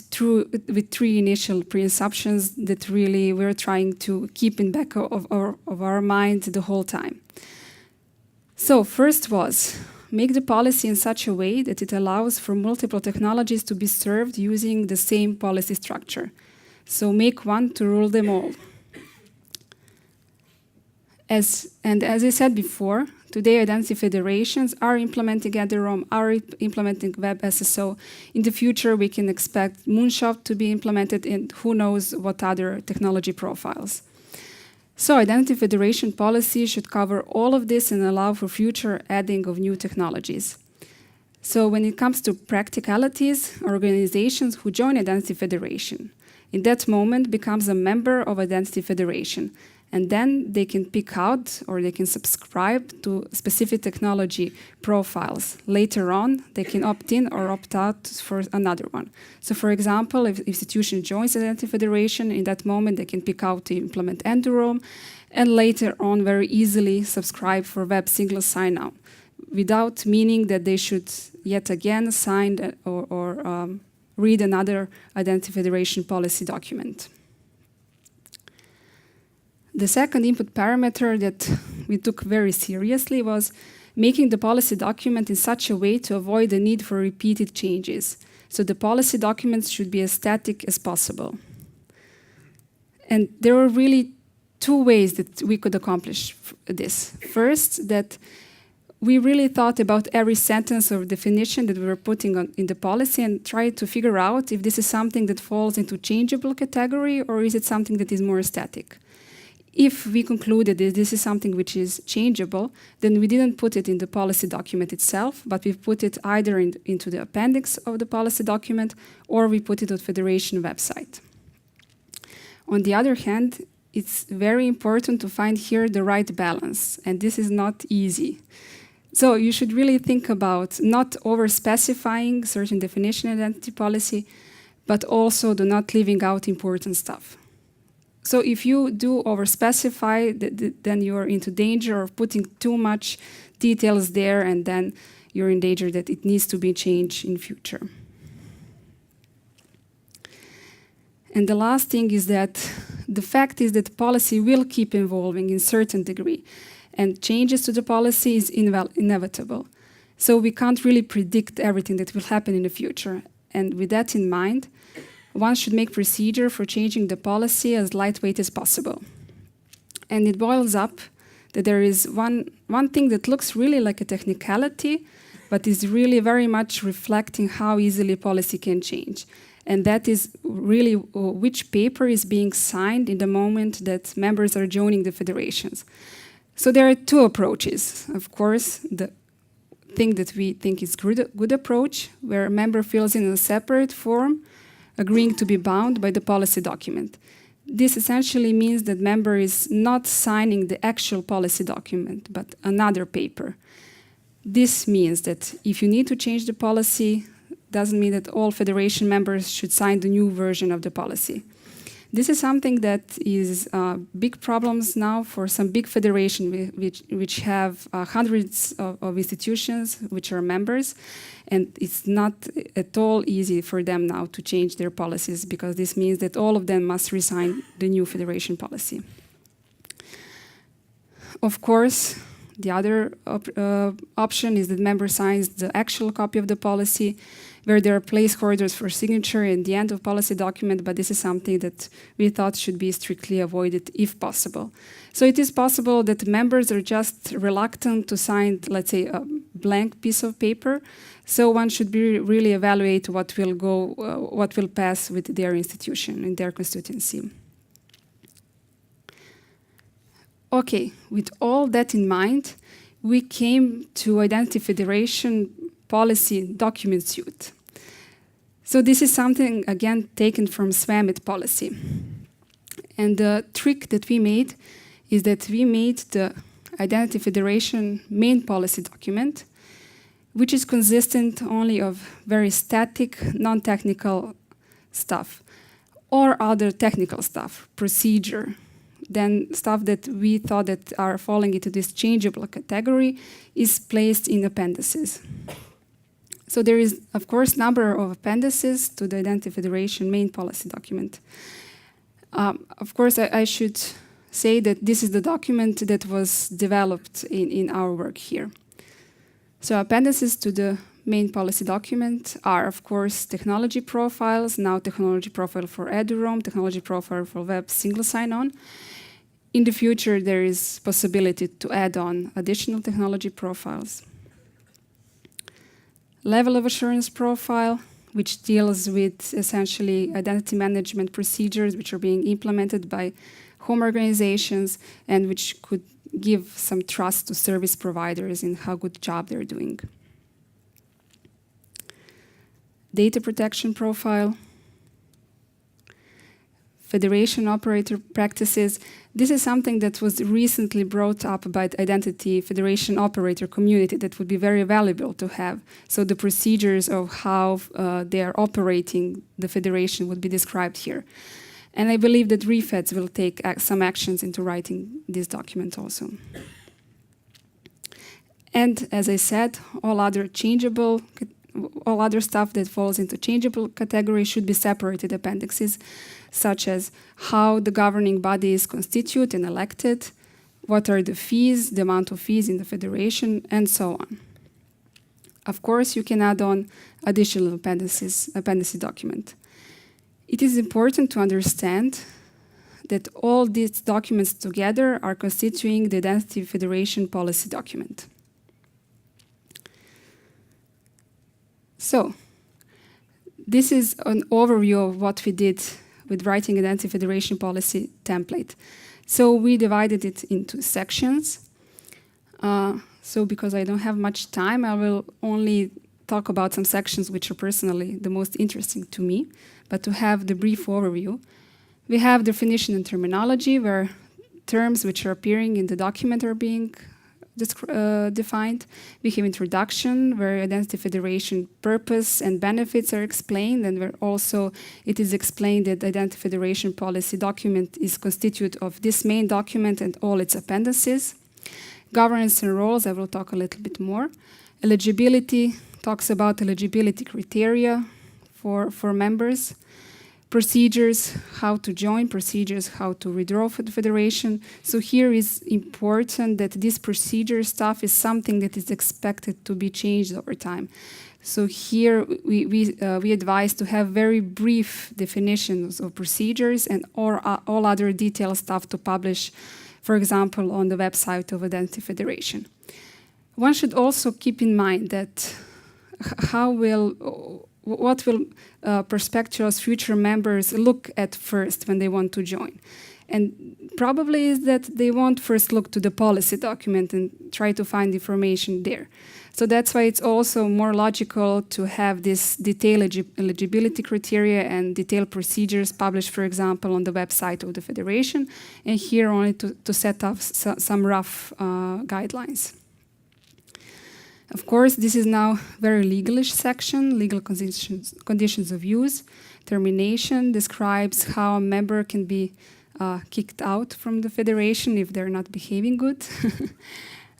three initial pre-assumptions that really we're trying to keep in back of our mind the whole time. So first was, make the policy in such a way that it allows for multiple technologies to be served using the same policy structure. So make one to rule them all. As I said before, today identity federations are implementing EduROM, are implementing Web SSO. In the future, we can expect Moonshot to be implemented and who knows what other technology profiles. So identity federation policy should cover all of this and allow for future adding of new technologies. So when it comes to practicalities, organizations who join identity federation, in that moment becomes a member of identity federation. And then they can pick out or they can subscribe to specific technology profiles. Later on, they can opt in or opt out for another one. So for example, if institution joins Identity Federation, in that moment they can pick out to implement EduROM and later on very easily subscribe for web single sign-on without meaning that they should yet again sign or read another Identity Federation policy document. The second input parameter that we took very seriously was making the policy document in such a way to avoid the need for repeated changes. So the policy documents should be as static as possible. And there were really two ways that we could accomplish this. First, that we really thought about every sentence or definition that we were putting in the policy and tried to figure out if this is something that falls into changeable category or is it something that is more static. If we concluded that this is something which is changeable, then we didn't put it in the policy document itself, but we put it either into the appendix of the policy document or we put it on the Federation website. On the other hand, it's very important to find here the right balance, and this is not easy. So you should really think about not over-specifying certain definition identity policy, but also the not leaving out important stuff. So if you do over-specify, then you're into danger of putting too much details there, and then you're in danger that it needs to be changed in future. And the last thing is that the fact is that policy will keep evolving in certain degree, and changes to the policy is inevitable. So we can't really predict everything that will happen in the future. And with that in mind, one should make procedure for changing the policy as lightweight as possible. And it boils up that there is one thing that looks really like a technicality, but is really very much reflecting how easily policy can change. And that is really which paper is being signed in the moment that members are joining the federations. So there are two approaches. Of course, the thing that we think is good approach, where a member fills in a separate form, agreeing to be bound by the policy document. This essentially means that member is not signing the actual policy document, but another paper. This means that if you need to change the policy, doesn't mean that all federation members should sign the new version of the policy. This is something that is big problems now for some big federations which have hundreds of institutions which are members, and it's not at all easy for them now to change their policies, because this means that all of them must resign the new federation policy. Of course, the other option is that member signs the actual copy of the policy, where there are placeholders for signature in the end of policy document, but this is something that we thought should be strictly avoided if possible. So it is possible that members are just reluctant to sign, let's say, a blank piece of paper. So one should really evaluate what will pass with their institution and their constituency. Okay, with all that in mind, we came to Identity Federation policy document suite. So this is something, again, taken from SWAMIT policy. And the trick that we made is that we made the Identity Federation main policy document, which is consistent only of very static, non-technical stuff, or other technical stuff, procedure. Then stuff that we thought that are falling into this changeable category is placed in appendices. So there is, of course, number of appendices to the Identity Federation main policy document. Of course, I should say that this is the document that was developed in our work here. So appendices to the main policy document are, of course, technology profiles, now technology profile for EduRoam, technology profile for web single sign-on. In the future, there is possibility to add on additional technology profiles. Level of assurance profile, which deals with essentially identity management procedures which are being implemented by home organizations and which could give some trust to service providers in how good job they're doing. Data protection profile, federation operator practices. This is something that was recently brought up by the Identity Federation operator community that would be very valuable to have. So the procedures of how they are operating the federation would be described here. And I believe that REFEDS will take some actions into writing this document also. And as I said, all other stuff that falls into changeable category should be separated appendixes, such as how the governing body is constituted and elected, what are the fees, the amount of fees in the federation, and so on. Of course, you can add on additional appendice document. It is important to understand that all these documents together are constituting the Identity Federation policy document. So, this is an overview of what we did with writing an anti-federation policy template. So we divided it into sections. So because I don't have much time, I will only talk about some sections which are personally the most interesting to me. But to have the brief overview, we have definition and terminology, where terms which are appearing in the document are being defined. We have introduction, where identity federation purpose and benefits are explained, and where also it is explained that the identity federation policy document is constituted of this main document and all its appendices. Governance and roles, I will talk a little bit more. Eligibility talks about eligibility criteria for members. Procedures, how to join, procedures, how to withdraw from the federation. So here is important that this procedure stuff is something that is expected to be changed over time. So here we advise to have very brief definitions of procedures and all other detailed stuff to publish, for example, on the website of Identity Federation. One should also keep in mind that what will prospectuous future members look at first when they want to join? And probably is that they won't first look to the policy document and try to find information there. So that's why it's also more logical to have this detailed eligibility criteria and detailed procedures published, for example, on the website of the Federation, and here only to set up some rough guidelines. Of course, this is now very legalish section, legal conditions of use. Termination describes how a member can be kicked out from the federation if they're not behaving good.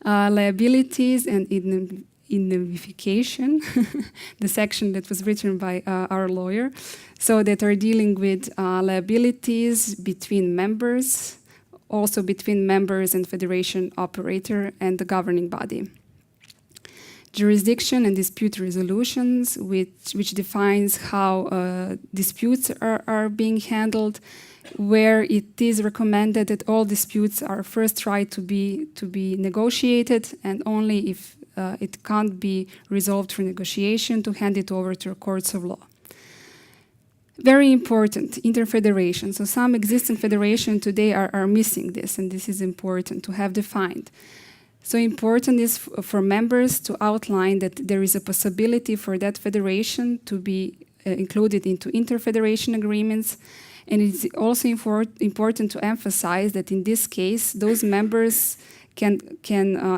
Liabilities and indemnification, the section that was written by our lawyer, so that are dealing with liabilities between members, also between members and federation operator and the governing body. Jurisdiction and dispute resolutions, which defines how disputes are being handled, where it is recommended that all disputes are first tried to be negotiated, and only if it can't be resolved through negotiation, to hand it over to courts of law. Very important, interfederation. So some existing federations today are missing this, and this is important to have defined. So important is for members to outline that there is a possibility for that federation to be included into interfederation agreements. And it's also important to emphasize that in this case, those members can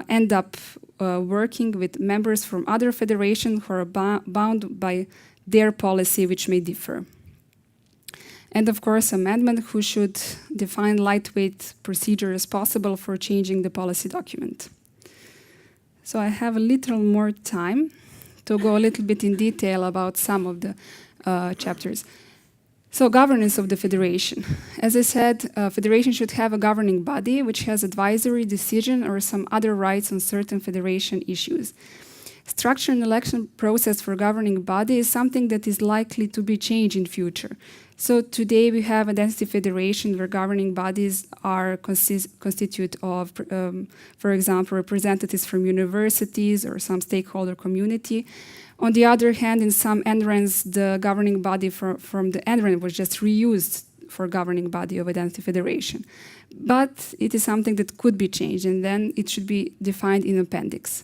end up working with members from other federations who are bound by their policy, which may differ. And of course, amendment who should define lightweight procedure as possible for changing the policy document. So I have a little more time to go a little bit in detail about some of the chapters. So governance of the federation. As I said, federation should have a governing body which has advisory, decision, or some other rights on certain federation issues. Structure and election process for governing body is something that is likely to be changed in future. So today we have identity federation where governing bodies are constituted of, for example, representatives from universities or some stakeholder community. On the other hand, in some NRENs, the governing body from the NREN was just reused for governing body of identity federation. But it is something that could be changed, and then it should be defined in appendix.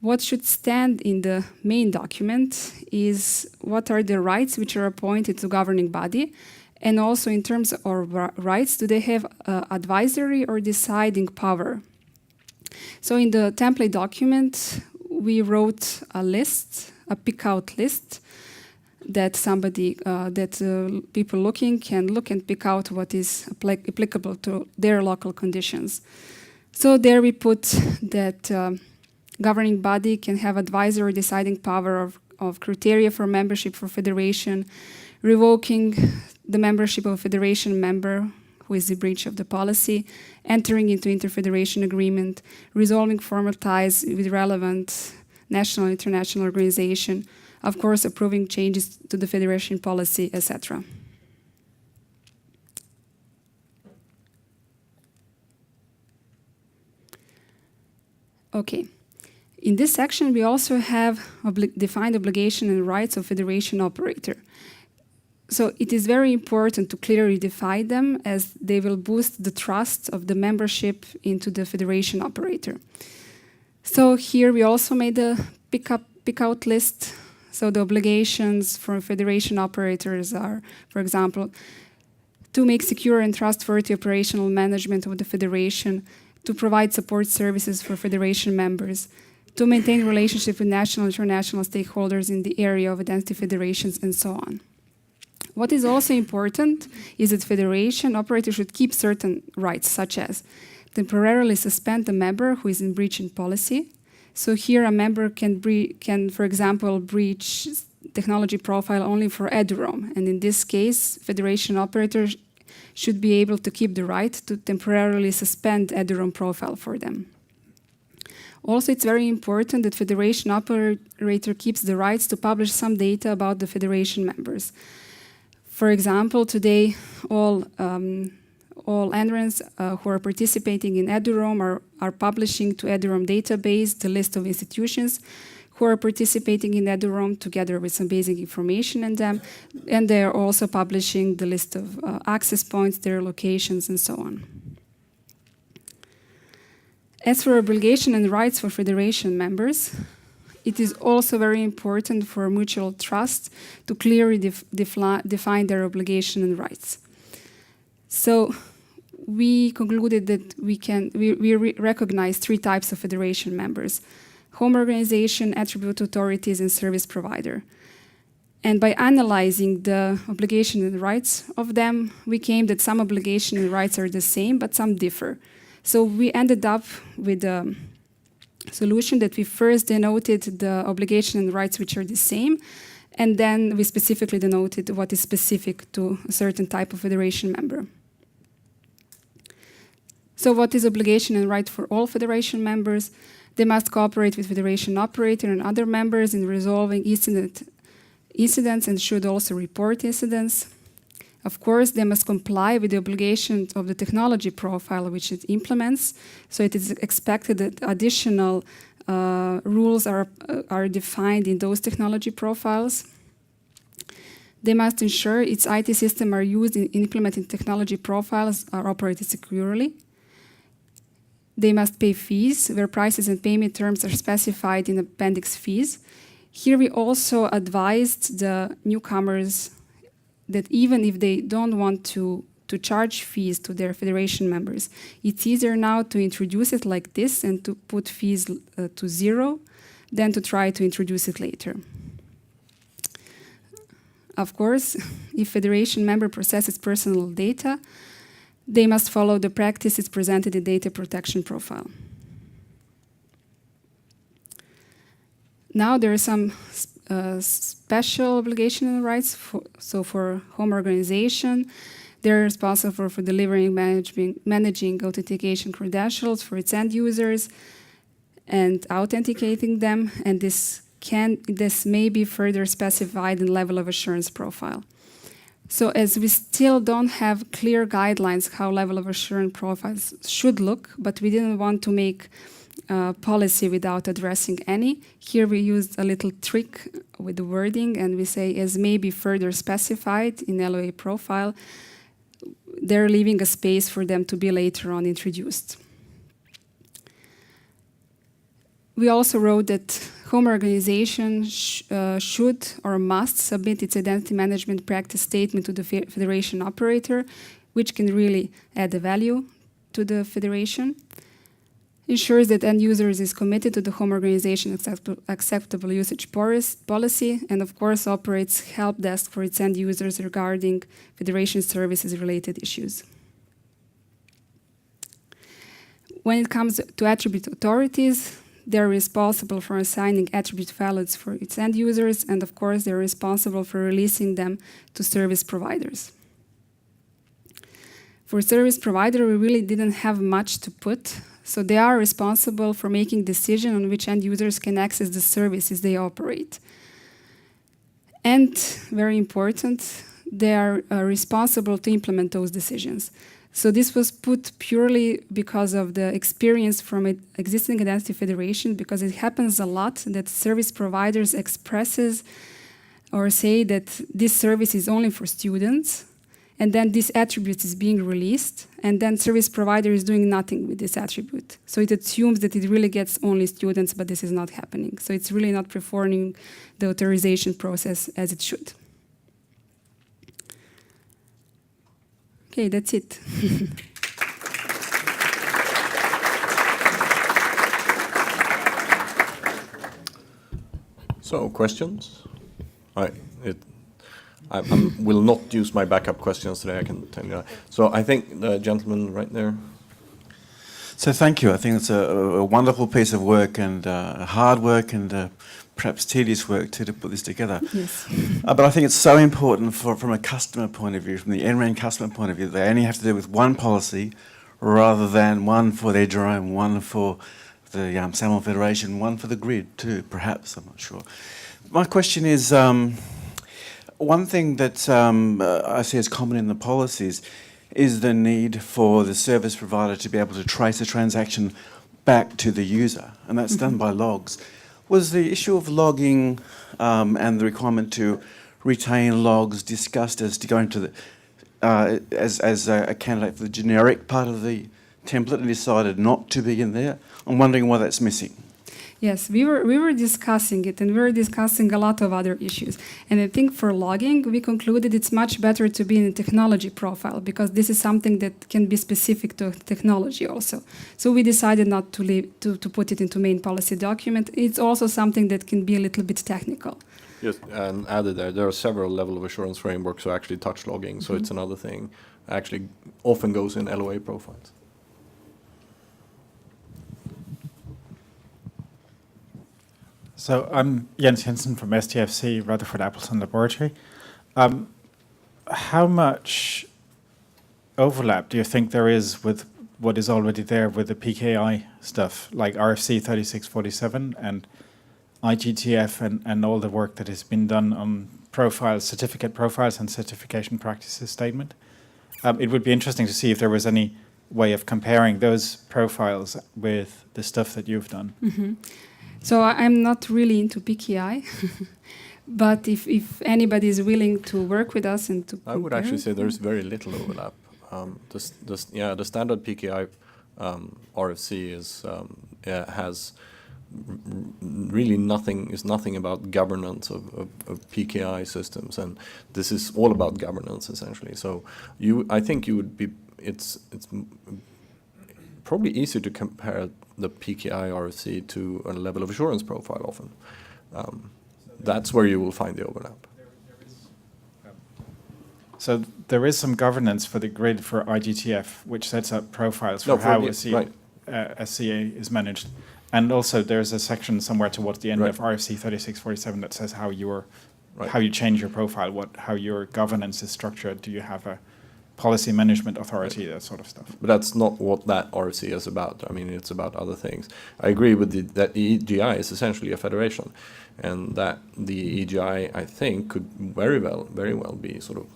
What should stand in the main document is what are the rights which are appointed to governing body, and also in terms of rights, do they have advisory or deciding power? So in the template document, we wrote a list, a pick-out list, that people looking can look and pick out what is applicable to their local conditions. So there we put that governing body can have advisory deciding power of criteria for membership for federation, revoking the membership of a federation member who is in breach of the policy, entering into interfederation agreement, resolving formal ties with relevant national and international organization, of course approving changes to the federation policy, etc. Okay. In this section, we also have defined obligation and rights of federation operator. So it is very important to clearly define them, as they will boost the trust of the membership into the federation operator. So here we also made a pick-out list. So the obligations for federation operators are, for example, to make secure and trustworthy operational management of the federation, to provide support services for federation members, to maintain relationship with national and international stakeholders in the area of identity federations, and so on. What is also important is that federation operators should keep certain rights, such as temporarily suspend a member who is in breach in policy. So here a member can, for example, breach technology profile only for eduroam. And in this case, federation operators should be able to keep the right to temporarily suspend eduroam profile for them. Also, it's very important that federation operator keeps the rights to publish some data about the federation members. For example, today, all entrants who are participating in eduroam are publishing to eduroam database the list of institutions who are participating in eduroam together with some basic information in them, and they are also publishing the list of access points, their locations, and so on. As for obligation and rights for federation members, it is also very important for mutual trust to clearly define their obligation and rights. So we concluded that we recognize three types of federation members: home organization, attribute authorities, and service provider. And by analyzing the obligation and rights of them, we came that some obligation and rights are the same, but some differ. So we ended up with a solution that we first denoted the obligation and rights which are the same, and then we specifically denoted what is specific to a certain type of federation member. So what is obligation and right for all federation members? They must cooperate with federation operator and other members in resolving incidents and should also report incidents. Of course, they must comply with the obligations of the technology profile which it implements. So it is expected that additional rules are defined in those technology profiles. They must ensure its IT system are used in implementing technology profiles are operated securely. They must pay fees where prices and payment terms are specified in appendix fees. Here we also advised the newcomers that even if they don't want to charge fees to their federation members, it's easier now to introduce it like this and to put fees to zero than to try to introduce it later. Of course, if federation member processes personal data, they must follow the practices presented in data protection profile. Now there are some special obligation and rights. For home organization, they're responsible for delivering, managing authentication credentials for its end users and authenticating them, and this may be further specified in level of assurance profile. So as we still don't have clear guidelines how level of assurance profiles should look, but we didn't want to make policy without addressing any. Here we used a little trick with the wording, and we say as may be further specified in LOA profile, they're leaving a space for them to be later on introduced. We also wrote that home organization should or must submit its identity management practice statement to the federation operator, which can really add a value to the federation. Ensures that end users is committed to the home organization acceptable usage policy, and of course operates help desk for its end users regarding federation services related issues. When it comes to attribute authorities, they're responsible for assigning attribute values for its end users, and of course they're responsible for releasing them to service providers. For service provider, we really didn't have much to put, so they are responsible for making decisions on which end users can access the services they operate. And very important, they are responsible to implement those decisions. So this was put purely because of the experience from existing identity federation, because it happens a lot that service providers expresses or say that this service is only for students, and then this attribute is being released, and then service provider is doing nothing with this attribute. So it assumes that it really gets only students, but this is not happening. So it's really not performing the authorization process as it should. Okay, that's it. So, questions? I will not use my backup questions today, I can tell you that. So I think the gentleman right there. So thank you. I think it's a wonderful piece of work and hard work and perhaps tedious work to put this together. Yes. But I think it's so important from a customer point of view, from the NREN customer point of view, they only have to do with one policy rather than one for their drone, one for the Salmon Federation, one for the grid too, perhaps, I'm not sure. My question is, one thing that I see as common in the policies is the need for the service provider to be able to trace a transaction back to the user, and that's done by logs. Was the issue of logging and the requirement to retain logs discussed as to go into the as a candidate for the generic part of the template and decided not to be in there? I'm wondering why that's missing. Yes, we were discussing it, and we were discussing a lot of other issues. And I think for logging, we concluded it's much better to be in a technology profile, because this is something that can be specific to technology also. So we decided not to put it into main policy document. It's also something that can be a little bit technical. Yes, and added there are several level of assurance frameworks who actually touch logging, so it's another thing. Actually, often goes in LOA profiles. So I'm Jens Jensen from STFC, Rutherford Appleton Laboratory. How much overlap do you think there is with what is already there with the PKI stuff, like RFC 3647 and IGTF and all the work that has been done on profiles, certificate profiles and certification practices statement? It would be interesting to see if there was any way of comparing those profiles with the stuff that you've done. Mm-hmm. So I'm not really into PKI, but if anybody is willing to work with us and to I would actually say there's very little overlap. The standard PKI RFC has really nothing about governance of PKI systems, and this is all about governance essentially. So I think you would be. It's probably easier to compare the PKI RFC to a level of assurance profile often. That's where you will find the overlap. So there is some governance for the grid for IGTF, which sets up profiles for how a CA is managed. And also there's a section somewhere towards the end of RFC 3647 that says how you change your profile, how your governance is structured. Do you have a policy management authority, that sort of stuff? But that's not what that RFC is about. I mean, it's about other things. I agree with that the EGI is essentially a federation, and that the EGI, I think, could very well be sort of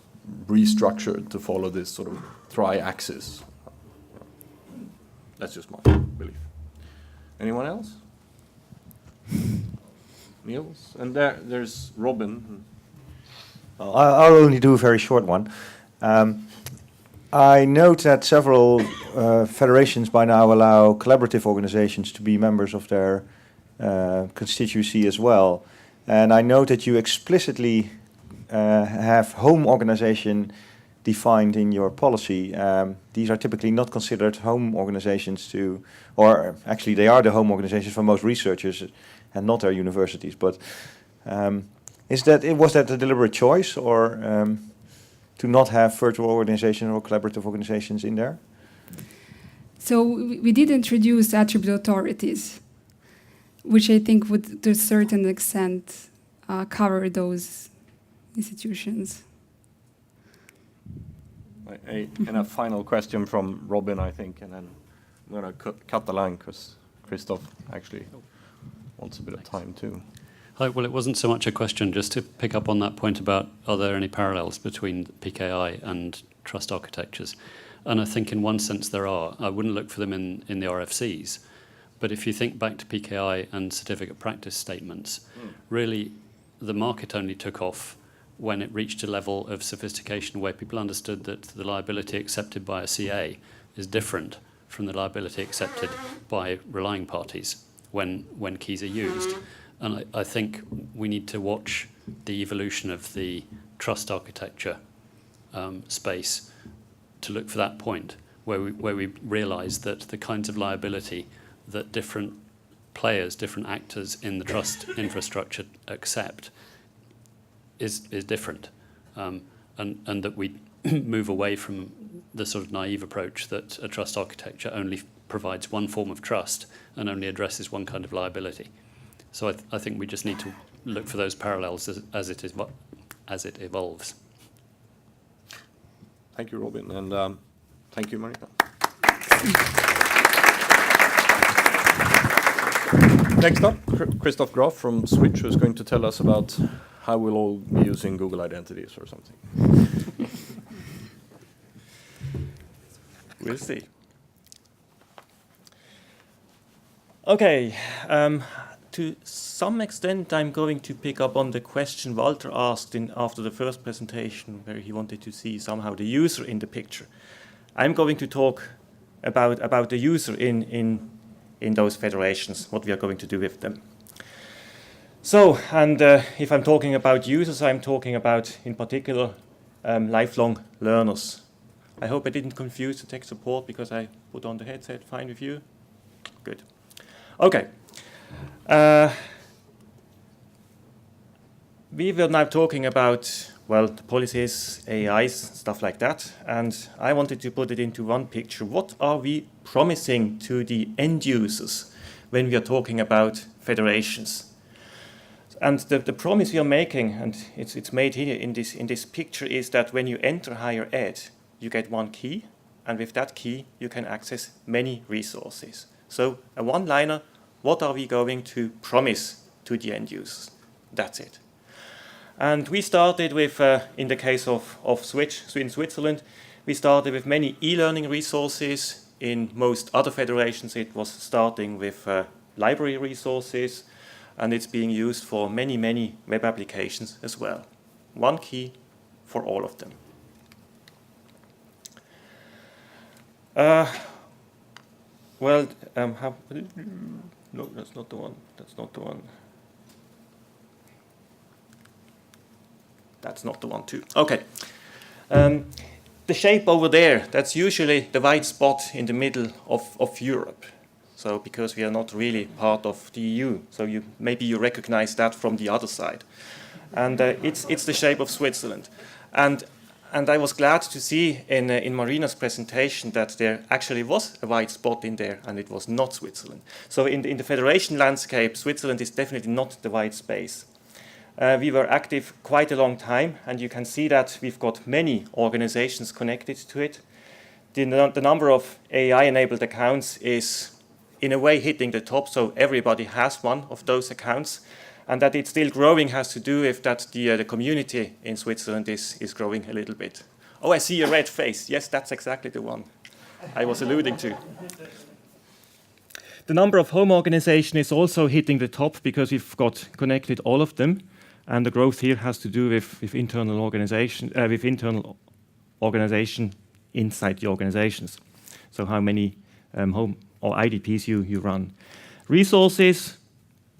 restructured to follow this sort of tri-axis. That's just my belief. Anyone else? Niels? And there's Robin. Well, I'll only do a very short one. I note that several federations by now allow collaborative organizations to be members of their constituency as well. And I note that you explicitly have home organization defined in your policy. These are typically not considered home organizations or actually they are the home organizations for most researchers and not their universities. But was that a deliberate choice, or to not have virtual organizations or collaborative organizations in there? So we did introduce attribute authorities, which I think would, to a certain extent, cover those institutions. And a final question from Robin, I think, and then I'm going to cut the line because Christoph actually wants a bit of time too. Hi, well, it wasn't so much a question, just to pick up on that point about are there any parallels between PKI and trust architectures. And I think in one sense there are. I wouldn't look for them in the RFCs. But if you think back to PKI and certificate practice statements, really the market only took off when it reached a level of sophistication where people understood that the liability accepted by a CA is different from the liability accepted by relying parties when keys are used. And I think we need to watch the evolution of the trust architecture space to look for that point where we realise that the kinds of liability that different players, different actors in the trust infrastructure accept is different, and that we move away from the sort of naive approach that a trust architecture only provides one form of trust and only addresses one kind of liability. So I think we just need to look for those parallels as it evolves. Thank you, Robin, and thank you, Marika. Next up, Christoph Graf from Switch, who's going to tell us about how we'll all be using Google Identities or something. We'll see. Okay, to some extent I'm going to pick up on the question Walter asked after the first presentation, where he wanted to see somehow the user in the picture. I'm going to talk about the user in those federations, what we are going to do with them. So, and if I'm talking about users, I'm talking about, in particular, lifelong learners. I hope I didn't confuse the tech support because I put on the headset. Fine with you? Good. Okay. We were now talking about, well, the policies, AIs, stuff like that, and I wanted to put it into one picture. What are we promising to the end users when we are talking about federations? And the promise we are making, and it's made here in this picture, is that when you enter higher ed, you get one key, and with that key, you can access many resources. So a one-liner, what are we going to promise to the end users? That's it. And we started with, in the case of Switch, in Switzerland, we started with many e-learning resources. In most other federations, it was starting with library resources, and it's being used for many, many web applications as well. One key for all of them. No, that's not the one. That's not the one. That's not the one too. Okay. The shape over there, that's usually the white spot in the middle of Europe. So because we are not really part of the EU, so maybe you recognize that from the other side. And it's the shape of Switzerland. And I was glad to see in Marina's presentation that there actually was a white spot in there, and it was not Switzerland. So in the federation landscape, Switzerland is definitely not the white space. We were active quite a long time, and you can see that we've got many organizations connected to it. The number of AI-enabled accounts is in a way hitting the top, so everybody has one of those accounts. And that it's still growing has to do with that the community in Switzerland is growing a little bit. Oh, I see a red face. Yes, that's exactly the one I was alluding to. The number of home organizations is also hitting the top because we've got connected all of them. And the growth here has to do with internal organization, inside the organizations. So how many home or IDPs you run. Resources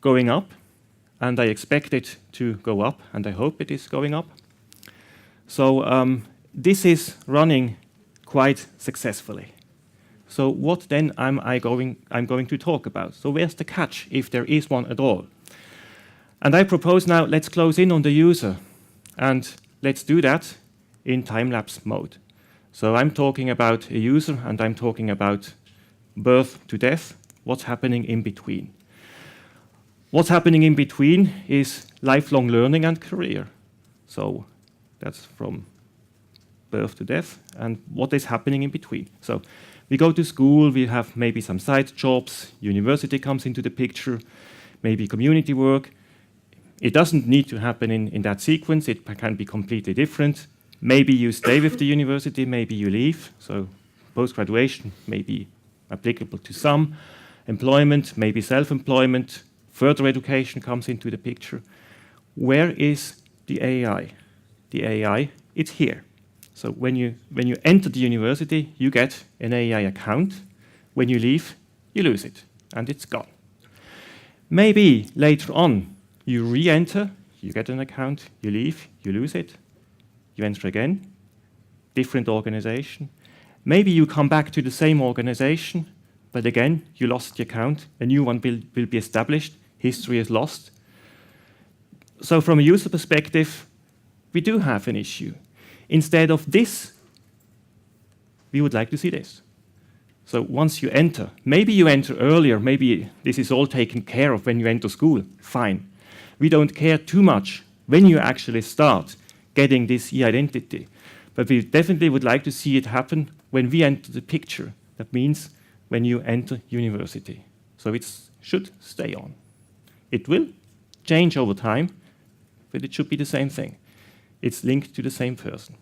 going up, and I expect it to go up, and I hope it is going up. So this is running quite successfully. So what then I'm going to talk about? So where's the catch, if there is one at all? And I propose now, let's close in on the user, and let's do that in time-lapse mode. So I'm talking about a user, and I'm talking about birth to death, what's happening in between. What's happening in between is lifelong learning and career. So that's from birth to death, and what is happening in between. So we go to school, we have maybe some side jobs, university comes into the picture, maybe community work. It doesn't need to happen in that sequence, it can be completely different. Maybe you stay with the university, maybe you leave, so post-graduation may be applicable to some, employment, maybe self-employment, further education comes into the picture. Where is the AI? The AI, it's here. So when you enter the university, you get an AI account. When you leave, you lose it, and it's gone. Maybe later on, you re-enter, you get an account, you leave, you lose it, you enter again, different organization. Maybe you come back to the same organization, but again, you lost the account, a new one will be established, history is lost. So from a user perspective, we do have an issue. Instead of this, we would like to see this. So once you enter, maybe you enter earlier, maybe this is all taken care of when you enter school, fine. We don't care too much when you actually start getting this e-identity. But we definitely would like to see it happen when we enter the picture. That means when you enter university. So it should stay on. It will change over time, but it should be the same thing. It's linked to the same person.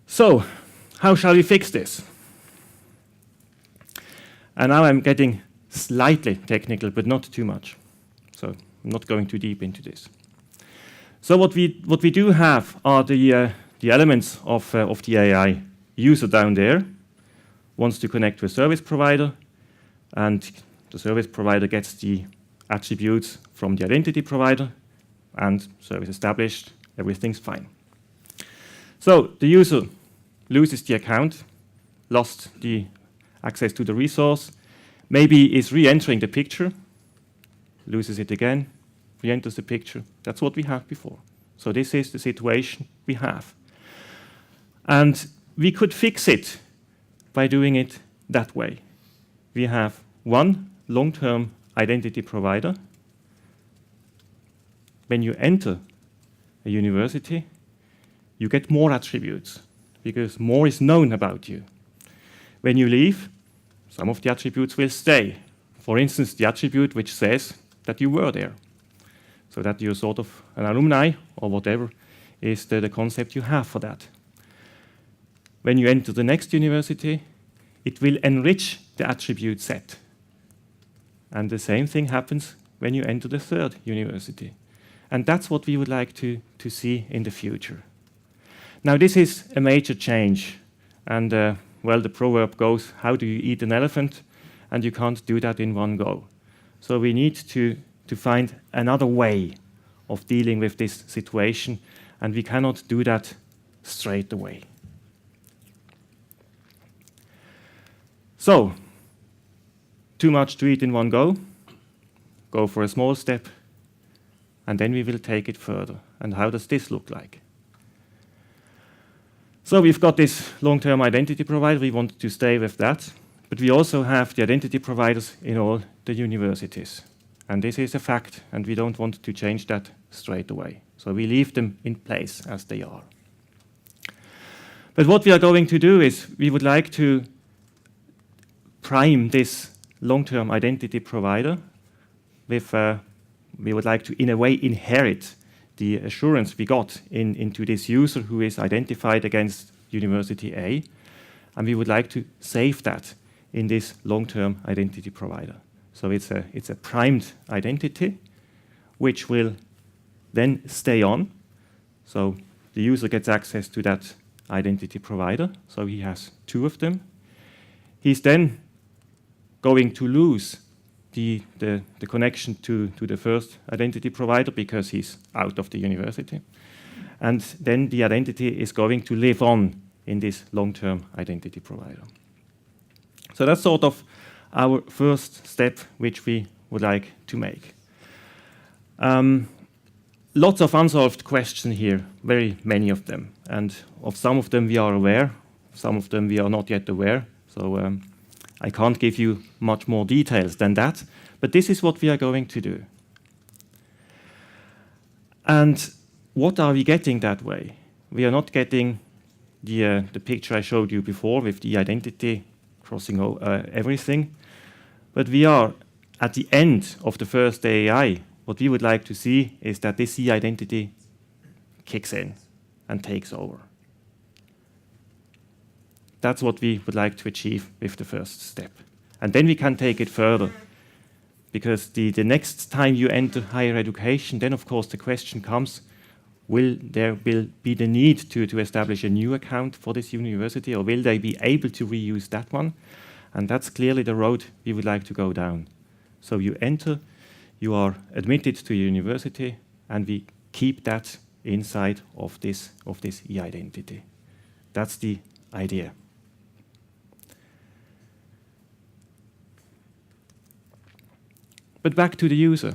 So, how shall we fix this? And now I'm getting slightly technical, but not too much. So I'm not going too deep into this. So what we do have are the elements of the AI. User down there wants to connect to a service provider, and the service provider gets the attributes from the identity provider, and service established, everything's fine. So the user loses the account, lost the access to the resource, maybe is re-entering the picture, loses it again, re-enters the picture. That's what we had before. So this is the situation we have. And we could fix it by doing it that way. We have one long-term identity provider. When you enter a university, you get more attributes because more is known about you. When you leave, some of the attributes will stay. For instance, the attribute which says that you were there, so that you're sort of an alumni or whatever is the concept you have for that. When you enter the next university, it will enrich the attribute set. And the same thing happens when you enter the third university. And that's what we would like to see in the future. Now, this is a major change. And, well, the proverb goes, how do you eat an elephant? And you can't do that in one go. So we need to find another way of dealing with this situation, and we cannot do that straight away. So, too much to eat in one go. Go for a small step, and then we will take it further. And how does this look like? So we've got this long-term identity provider. We want to stay with that. But we also have the identity providers in all the universities. And this is a fact, and we don't want to change that straight away. So we leave them in place as they are. But what we are going to do is we would like to prime this long-term identity provider with, we would like to, in a way, inherit the assurance we got into this user who is identified against University A, and we would like to save that in this long-term identity provider. So it's a primed identity, which will then stay on. So the user gets access to that identity provider, so he has two of them. He's then going to lose the connection to the first identity provider because he's out of the university. And then the identity is going to live on in this long-term identity provider. So that's sort of our first step which we would like to make. Lots of unsolved questions here, very many of them. And of some of them we are aware, some of them we are not yet aware. So I can't give you much more details than that, but this is what we are going to do. And what are we getting that way? We are not getting the picture I showed you before with the identity crossing everything, but we are at the end of the first AI. What we would like to see is that this e-identity kicks in and takes over. that's what we would like to achieve with the first step. And then we can take it further. Because the next time you enter higher education, then of course the question comes, will there be the need to establish a new account for this university, or will they be able to reuse that one? And that's clearly the road we would like to go down. So you enter, you are admitted to a university, and we keep that inside of this e-identity. That's the idea. But back to the user.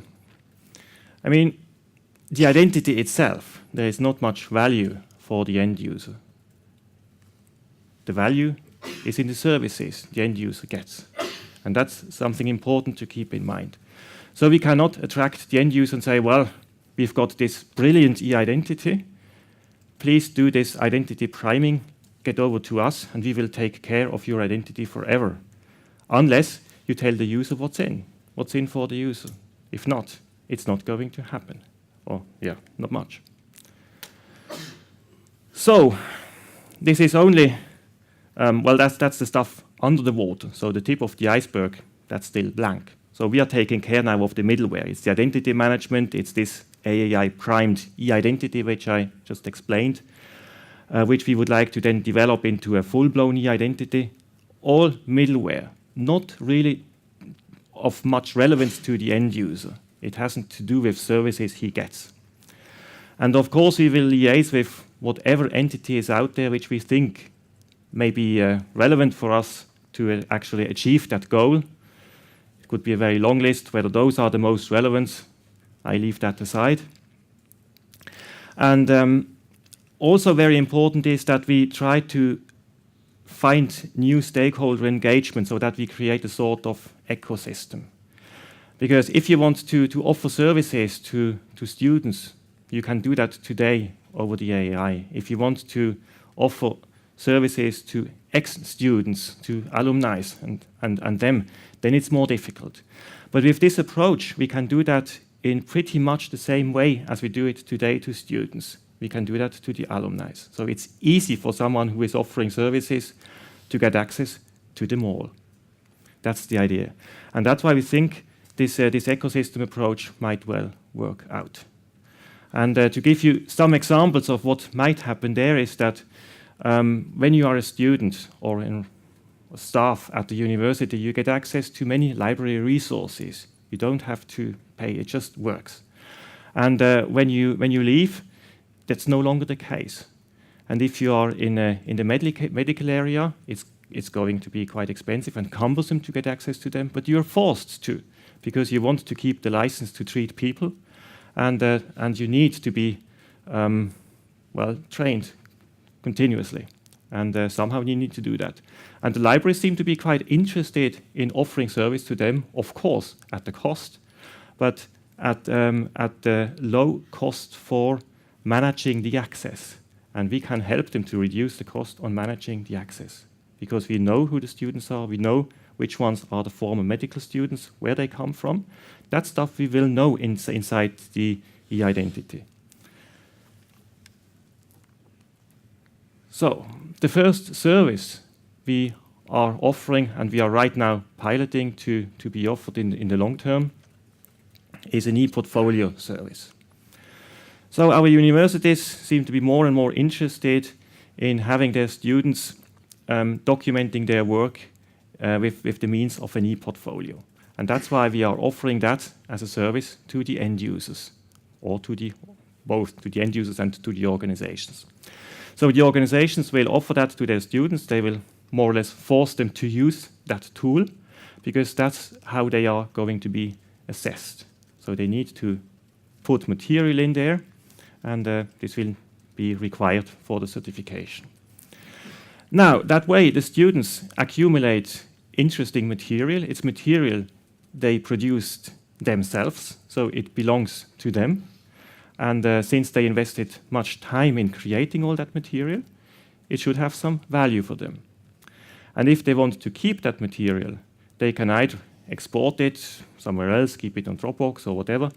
I mean, the identity itself, there is not much value for the end user. The value is in the services the end user gets. And that's something important to keep in mind. So we cannot attract the end user and say, well, we've got this brilliant e-identity. Please do this identity priming, get over to us, and we will take care of your identity forever. Unless you tell the user what's in for the user. If not, it's not going to happen. Or, yeah, not much. So, this is only, well, that's the stuff under the water. So the tip of the iceberg, that's still blank. So we are taking care now of the middleware. It's the identity management, it's this AAI primed e-identity, which I just explained, which we would like to then develop into a full-blown e-identity. All middleware, not really of much relevance to the end user. It hasn't to do with services he gets. And of course, we will liaise with whatever entity is out there which we think may be relevant for us to actually achieve that goal. It could be a very long list. Whether those are the most relevant, I leave that aside. And also very important is that we try to find new stakeholder engagement so that we create a sort of ecosystem. Because if you want to offer services to students, you can do that today over the AI. If you want to offer services to ex-students, to alumni and them, then it's more difficult. But with this approach, we can do that in pretty much the same way as we do it today to students. We can do that to the alumni. So it's easy for someone who is offering services to get access to them all. That's the idea. And that's why we think this ecosystem approach might well work out. And to give you some examples of what might happen there is that when you are a student or in staff at the university, you get access to many library resources. You don't have to pay, it just works. And when you leave, that's no longer the case. And if you are in the medical area, it's going to be quite expensive and cumbersome to get access to them, but you're forced to, because you want to keep the license to treat people, and you need to be well trained continuously, and somehow you need to do that. And the libraries seem to be quite interested in offering service to them, of course, at the cost, but at the low cost for managing the access. And we can help them to reduce the cost on managing the access, because we know who the students are, we know which ones are the former medical students, where they come from. That stuff we will know inside the e-identity. So, the first service we are offering, and we are right now piloting to be offered in the long term, is an e-portfolio service. So our universities seem to be more and more interested in having their students documenting their work with the means of an e-portfolio. And that's why we are offering that as a service to the end users, or both to the end users and to the organizations. So the organizations will offer that to their students. They will more or less force them to use that tool, because that's how they are going to be assessed. So they need to put material in there, and this will be required for the certification. Now, that way the students accumulate interesting material. It's material they produced themselves, so it belongs to them. And since they invested much time in creating all that material, it should have some value for them. And if they want to keep that material, they can either export it somewhere else, keep it on Dropbox or whatever.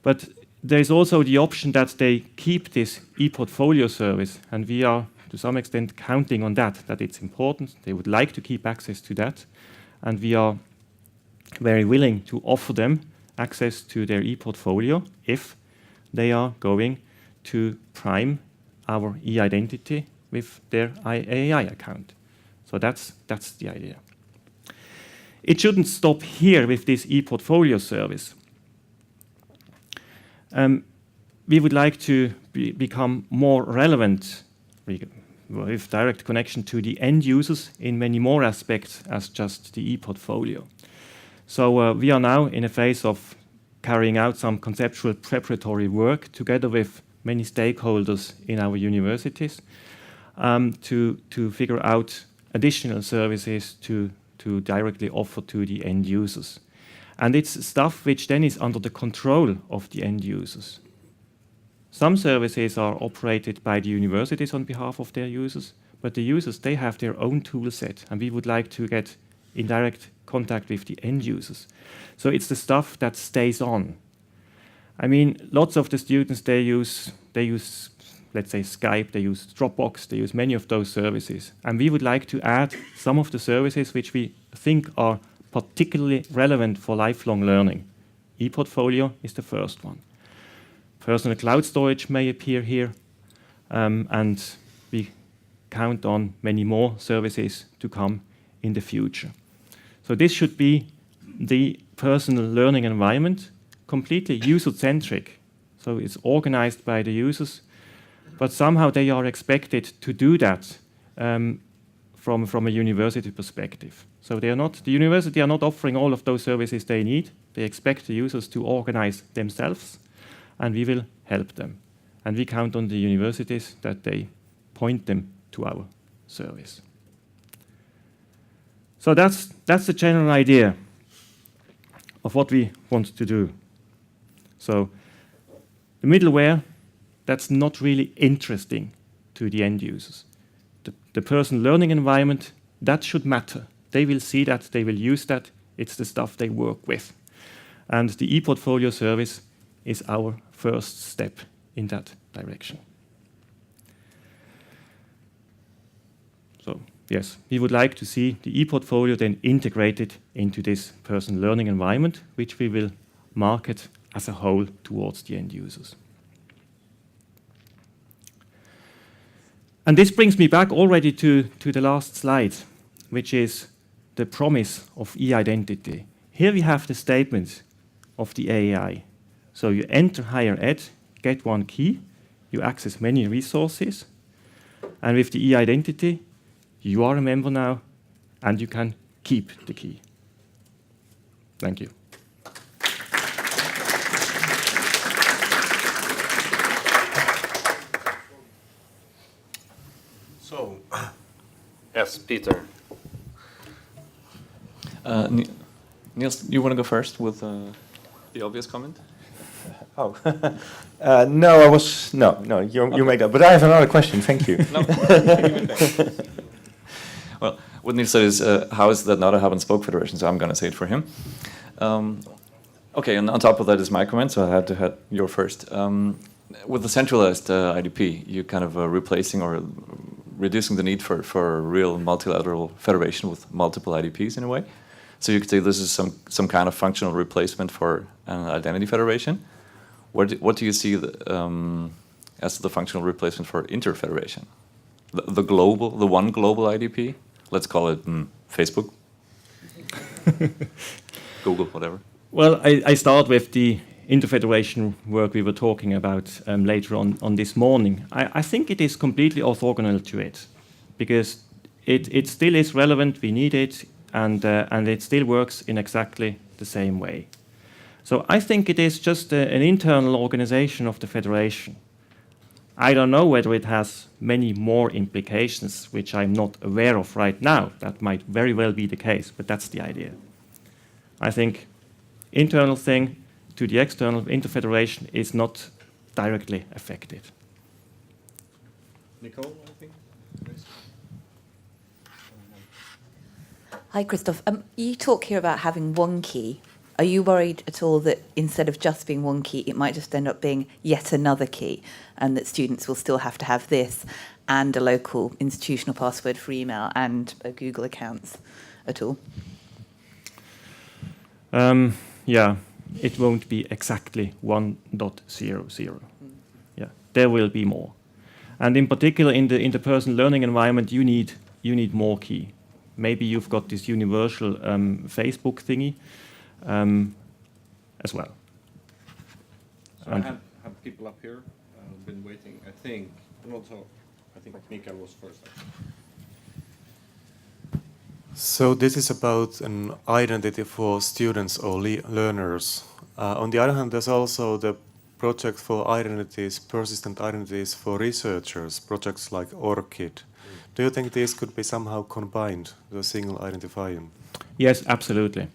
But there is also the option that they keep this e-portfolio service, and we are to some extent counting on that it's important. They would like to keep access to that. And we are very willing to offer them access to their e-portfolio if they are going to prime our e-identity with their AI account. So that's the idea. It shouldn't stop here with this e-portfolio service. We would like to become more relevant with direct connection to the end users in many more aspects as just the e-portfolio. So we are now in a phase of carrying out some conceptual preparatory work together with many stakeholders in our universities to figure out additional services to directly offer to the end users. And it's stuff which then is under the control of the end users. Some services are operated by the universities on behalf of their users, but the users, they have their own tool set, and we would like to get in direct contact with the end users. So it's the stuff that stays on. I mean, lots of the students, they use, let's say, Skype, they use Dropbox, they use many of those services. And we would like to add some of the services which we think are particularly relevant for lifelong learning. ePortfolio is the first one. Personal cloud storage may appear here, and we count on many more services to come in the future. So this should be the personal learning environment, completely user-centric. So it's organized by the users, but somehow they are expected to do that from a university perspective. So the university are not offering all of those services they need. They expect the users to organize themselves, and we will help them. And we count on the universities that they point them to our service. So that's the general idea of what we want to do. So the middleware, that's not really interesting to the end users. The personal learning environment, that should matter. They will see that, they will use that. It's the stuff they work with. And the ePortfolio service is our first step in that direction. So yes, we would like to see the ePortfolio then integrated into this personal learning environment, which we will market as a whole towards the end users. And this brings me back already to the last slide, which is the promise of e-identity. Here we have the statement of the AI. So you enter higher ed, get one key, you access many resources, and with the e-identity, you are a member now, and you can keep the key. Thank you. So, yes, Peter. Niels, you want to go first with the obvious comment? Oh, no, you make that. But I have another question, thank you. Well, what Niels said is, how is that not a hub and spoke federation? So I'm going to say it for him. Okay, and on top of that is my comment, so I had to have your first. With the centralized IDP, you kind of replacing or reducing the need for a real multilateral federation with multiple IDPs in a way. So you could say this is some kind of functional replacement for an identity federation. What do you see as the functional replacement for interfederation? The one global IDP? Let's call it Facebook, Google, whatever. Well, I start with the interfederation work we were talking about later on this morning. I think it is completely orthogonal to it, because it still is relevant, we need it, and it still works in exactly the same way. So I think it is just an internal organization of the federation. I don't know whether it has many more implications, which I'm not aware of right now. That might very well be the case, but that's the idea. I think internal thing to the external interfederation is not directly affected. Nicole, I think. Hi, Christoph. You talk here about having one key. Are you worried at all that instead of just being one key, it might just end up being yet another key, and that students will still have to have this? and a local institutional password for email and a Google account at all? Yeah, it won't be exactly 1.00. Yeah, there will be more. And in particular, in the personal learning environment, you need more key. Maybe you've got this universal Facebook thingy as well. So I have people up here been waiting. I think Mikael was first. So this is about an identity for students or learners. On the other hand, there's also the project for identities, persistent identities for researchers, projects like ORCID. Do you think these could be somehow combined to a single identifier? Yes, absolutely.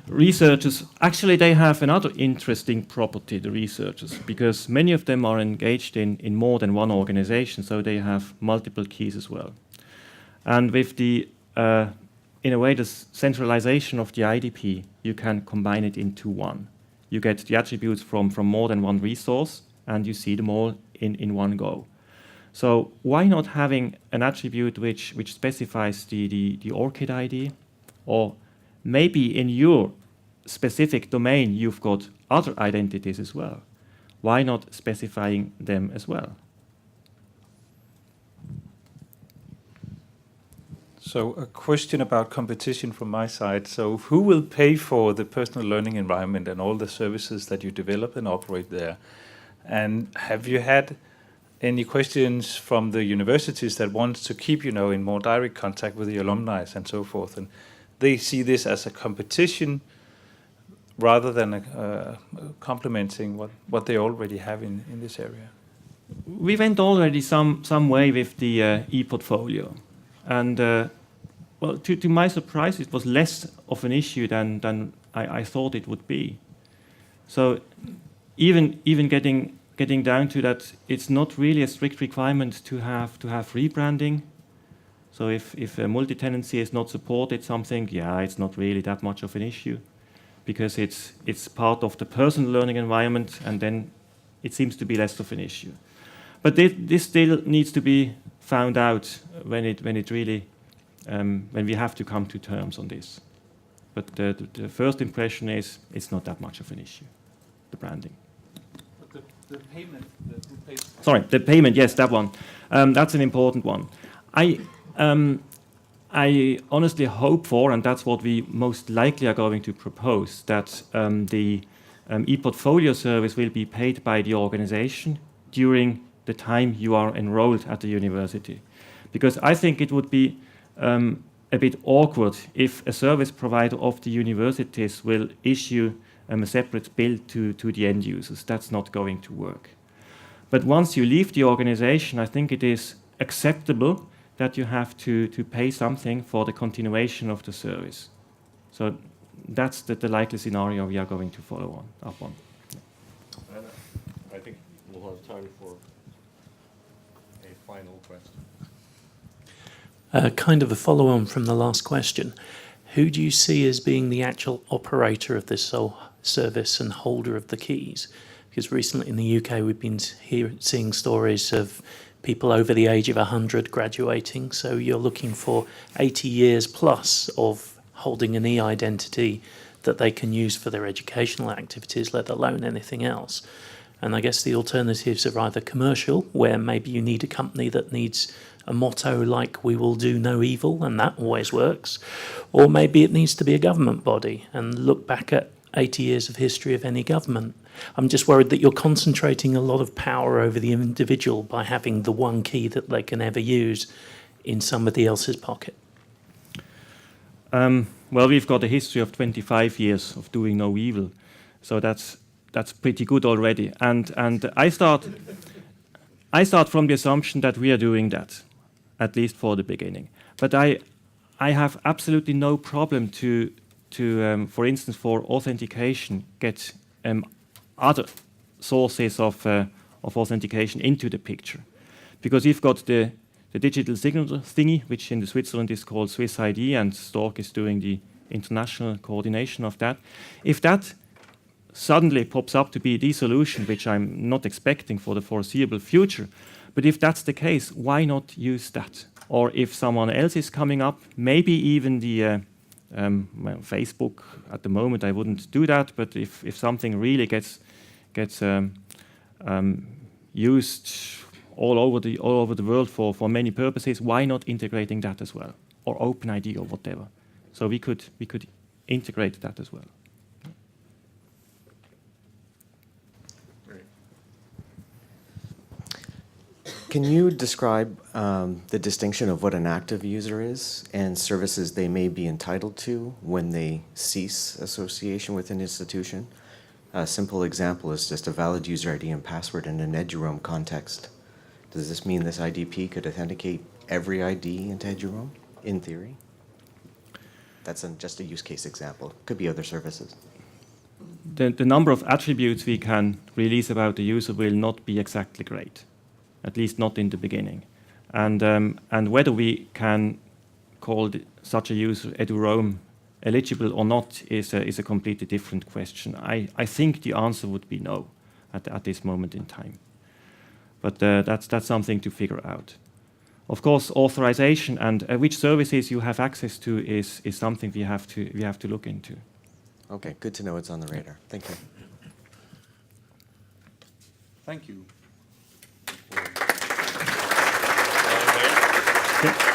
Researchers, actually they have another interesting property, the researchers, because many of them are engaged in more than one organization, so they have multiple keys as well. And with the, in a way, the centralization of the IDP, you can combine it into one. You get the attributes from more than one resource, and you see them all in one go. So why not having an attribute which specifies the ORCID ID, or maybe in your specific domain you've got other identities as well. Why not specifying them as well? So a question about competition from my side. So who will pay for the personal learning environment and all the services that you develop and operate there? And have you had any questions from the universities that want to keep, in more direct contact with the alumni and so forth? And they see this as a competition rather than complementing what they already have in this area. We went already some way with the e-portfolio. And well, to my surprise, it was less of an issue than I thought it would be. So even getting down to that, it's not really a strict requirement to have rebranding. So if a multi-tenancy is not supported, something, it's not really that much of an issue, because it's part of the personal learning environment, and then it seems to be less of an issue. But this still needs to be found out when we have to come to terms on this. But the first impression is it's not that much of an issue, the branding. But the payment, Sorry, the payment, yes, that one. That's an important one. I honestly hope for, and that's what we most likely are going to propose, that the e-portfolio service will be paid by the organization during the time you are enrolled at the university. Because I think it would be a bit awkward if a service provider of the universities will issue a separate bill to the end users. That's not going to work. But once you leave the organization, I think it is acceptable that you have to pay something for the continuation of the service. So that's the likely scenario we are going to follow up on. I think we'll have time for a final question. Kind of a follow-on from the last question. Who do you see as being the actual operator of this service and holder of the keys? Because recently in the UK we've been seeing stories of people over the age of 100 graduating, so you're looking for 80 years plus of holding an e-identity that they can use for their educational activities, let alone anything else. And I guess the alternatives are either commercial, where maybe you need a company that needs a motto like "we will do no evil," and that always works, or maybe it needs to be a government body and look back at 80 years of history of any government. I'm just worried that you're concentrating a lot of power over the individual by having the one key that they can ever use in somebody else's pocket. Well, we've got a history of 25 years of doing no evil, so that's pretty good already. And I start from the assumption that we are doing that, at least for the beginning. But I have absolutely no problem to for instance, for authentication, get other sources of authentication into the picture, because you've got the digital signature thingy, which in the Switzerland is called Swiss ID, and Stork is doing the international coordination of that. If that suddenly pops up to be the solution, which I'm not expecting for the foreseeable future, But if that's the case, why not use that? Or if someone else is coming up, maybe even the Facebook at the moment, I wouldn't do that. But if something really gets used all over the world for many purposes, why not integrating that as well, or OpenID or whatever? So we could integrate that as well. Can you describe the distinction of what an active user is and services they may be entitled to when they cease association with an institution? A simple example is just a valid user ID and password in an eduroam context. Does this mean this IDP could authenticate every ID into eduroam, in theory? That's just a use case example. Could be other services. The number of attributes we can release about the user will not be exactly great, at least not in the beginning. And whether we can call such a user eduroam eligible or not is a completely different question. I think the answer would be no at this moment in time. But that's something to figure out. Of course, authorization and which services you have access to is something we have to look into. Okay, good to know it's on the radar. Thank you. Thank you. Okay.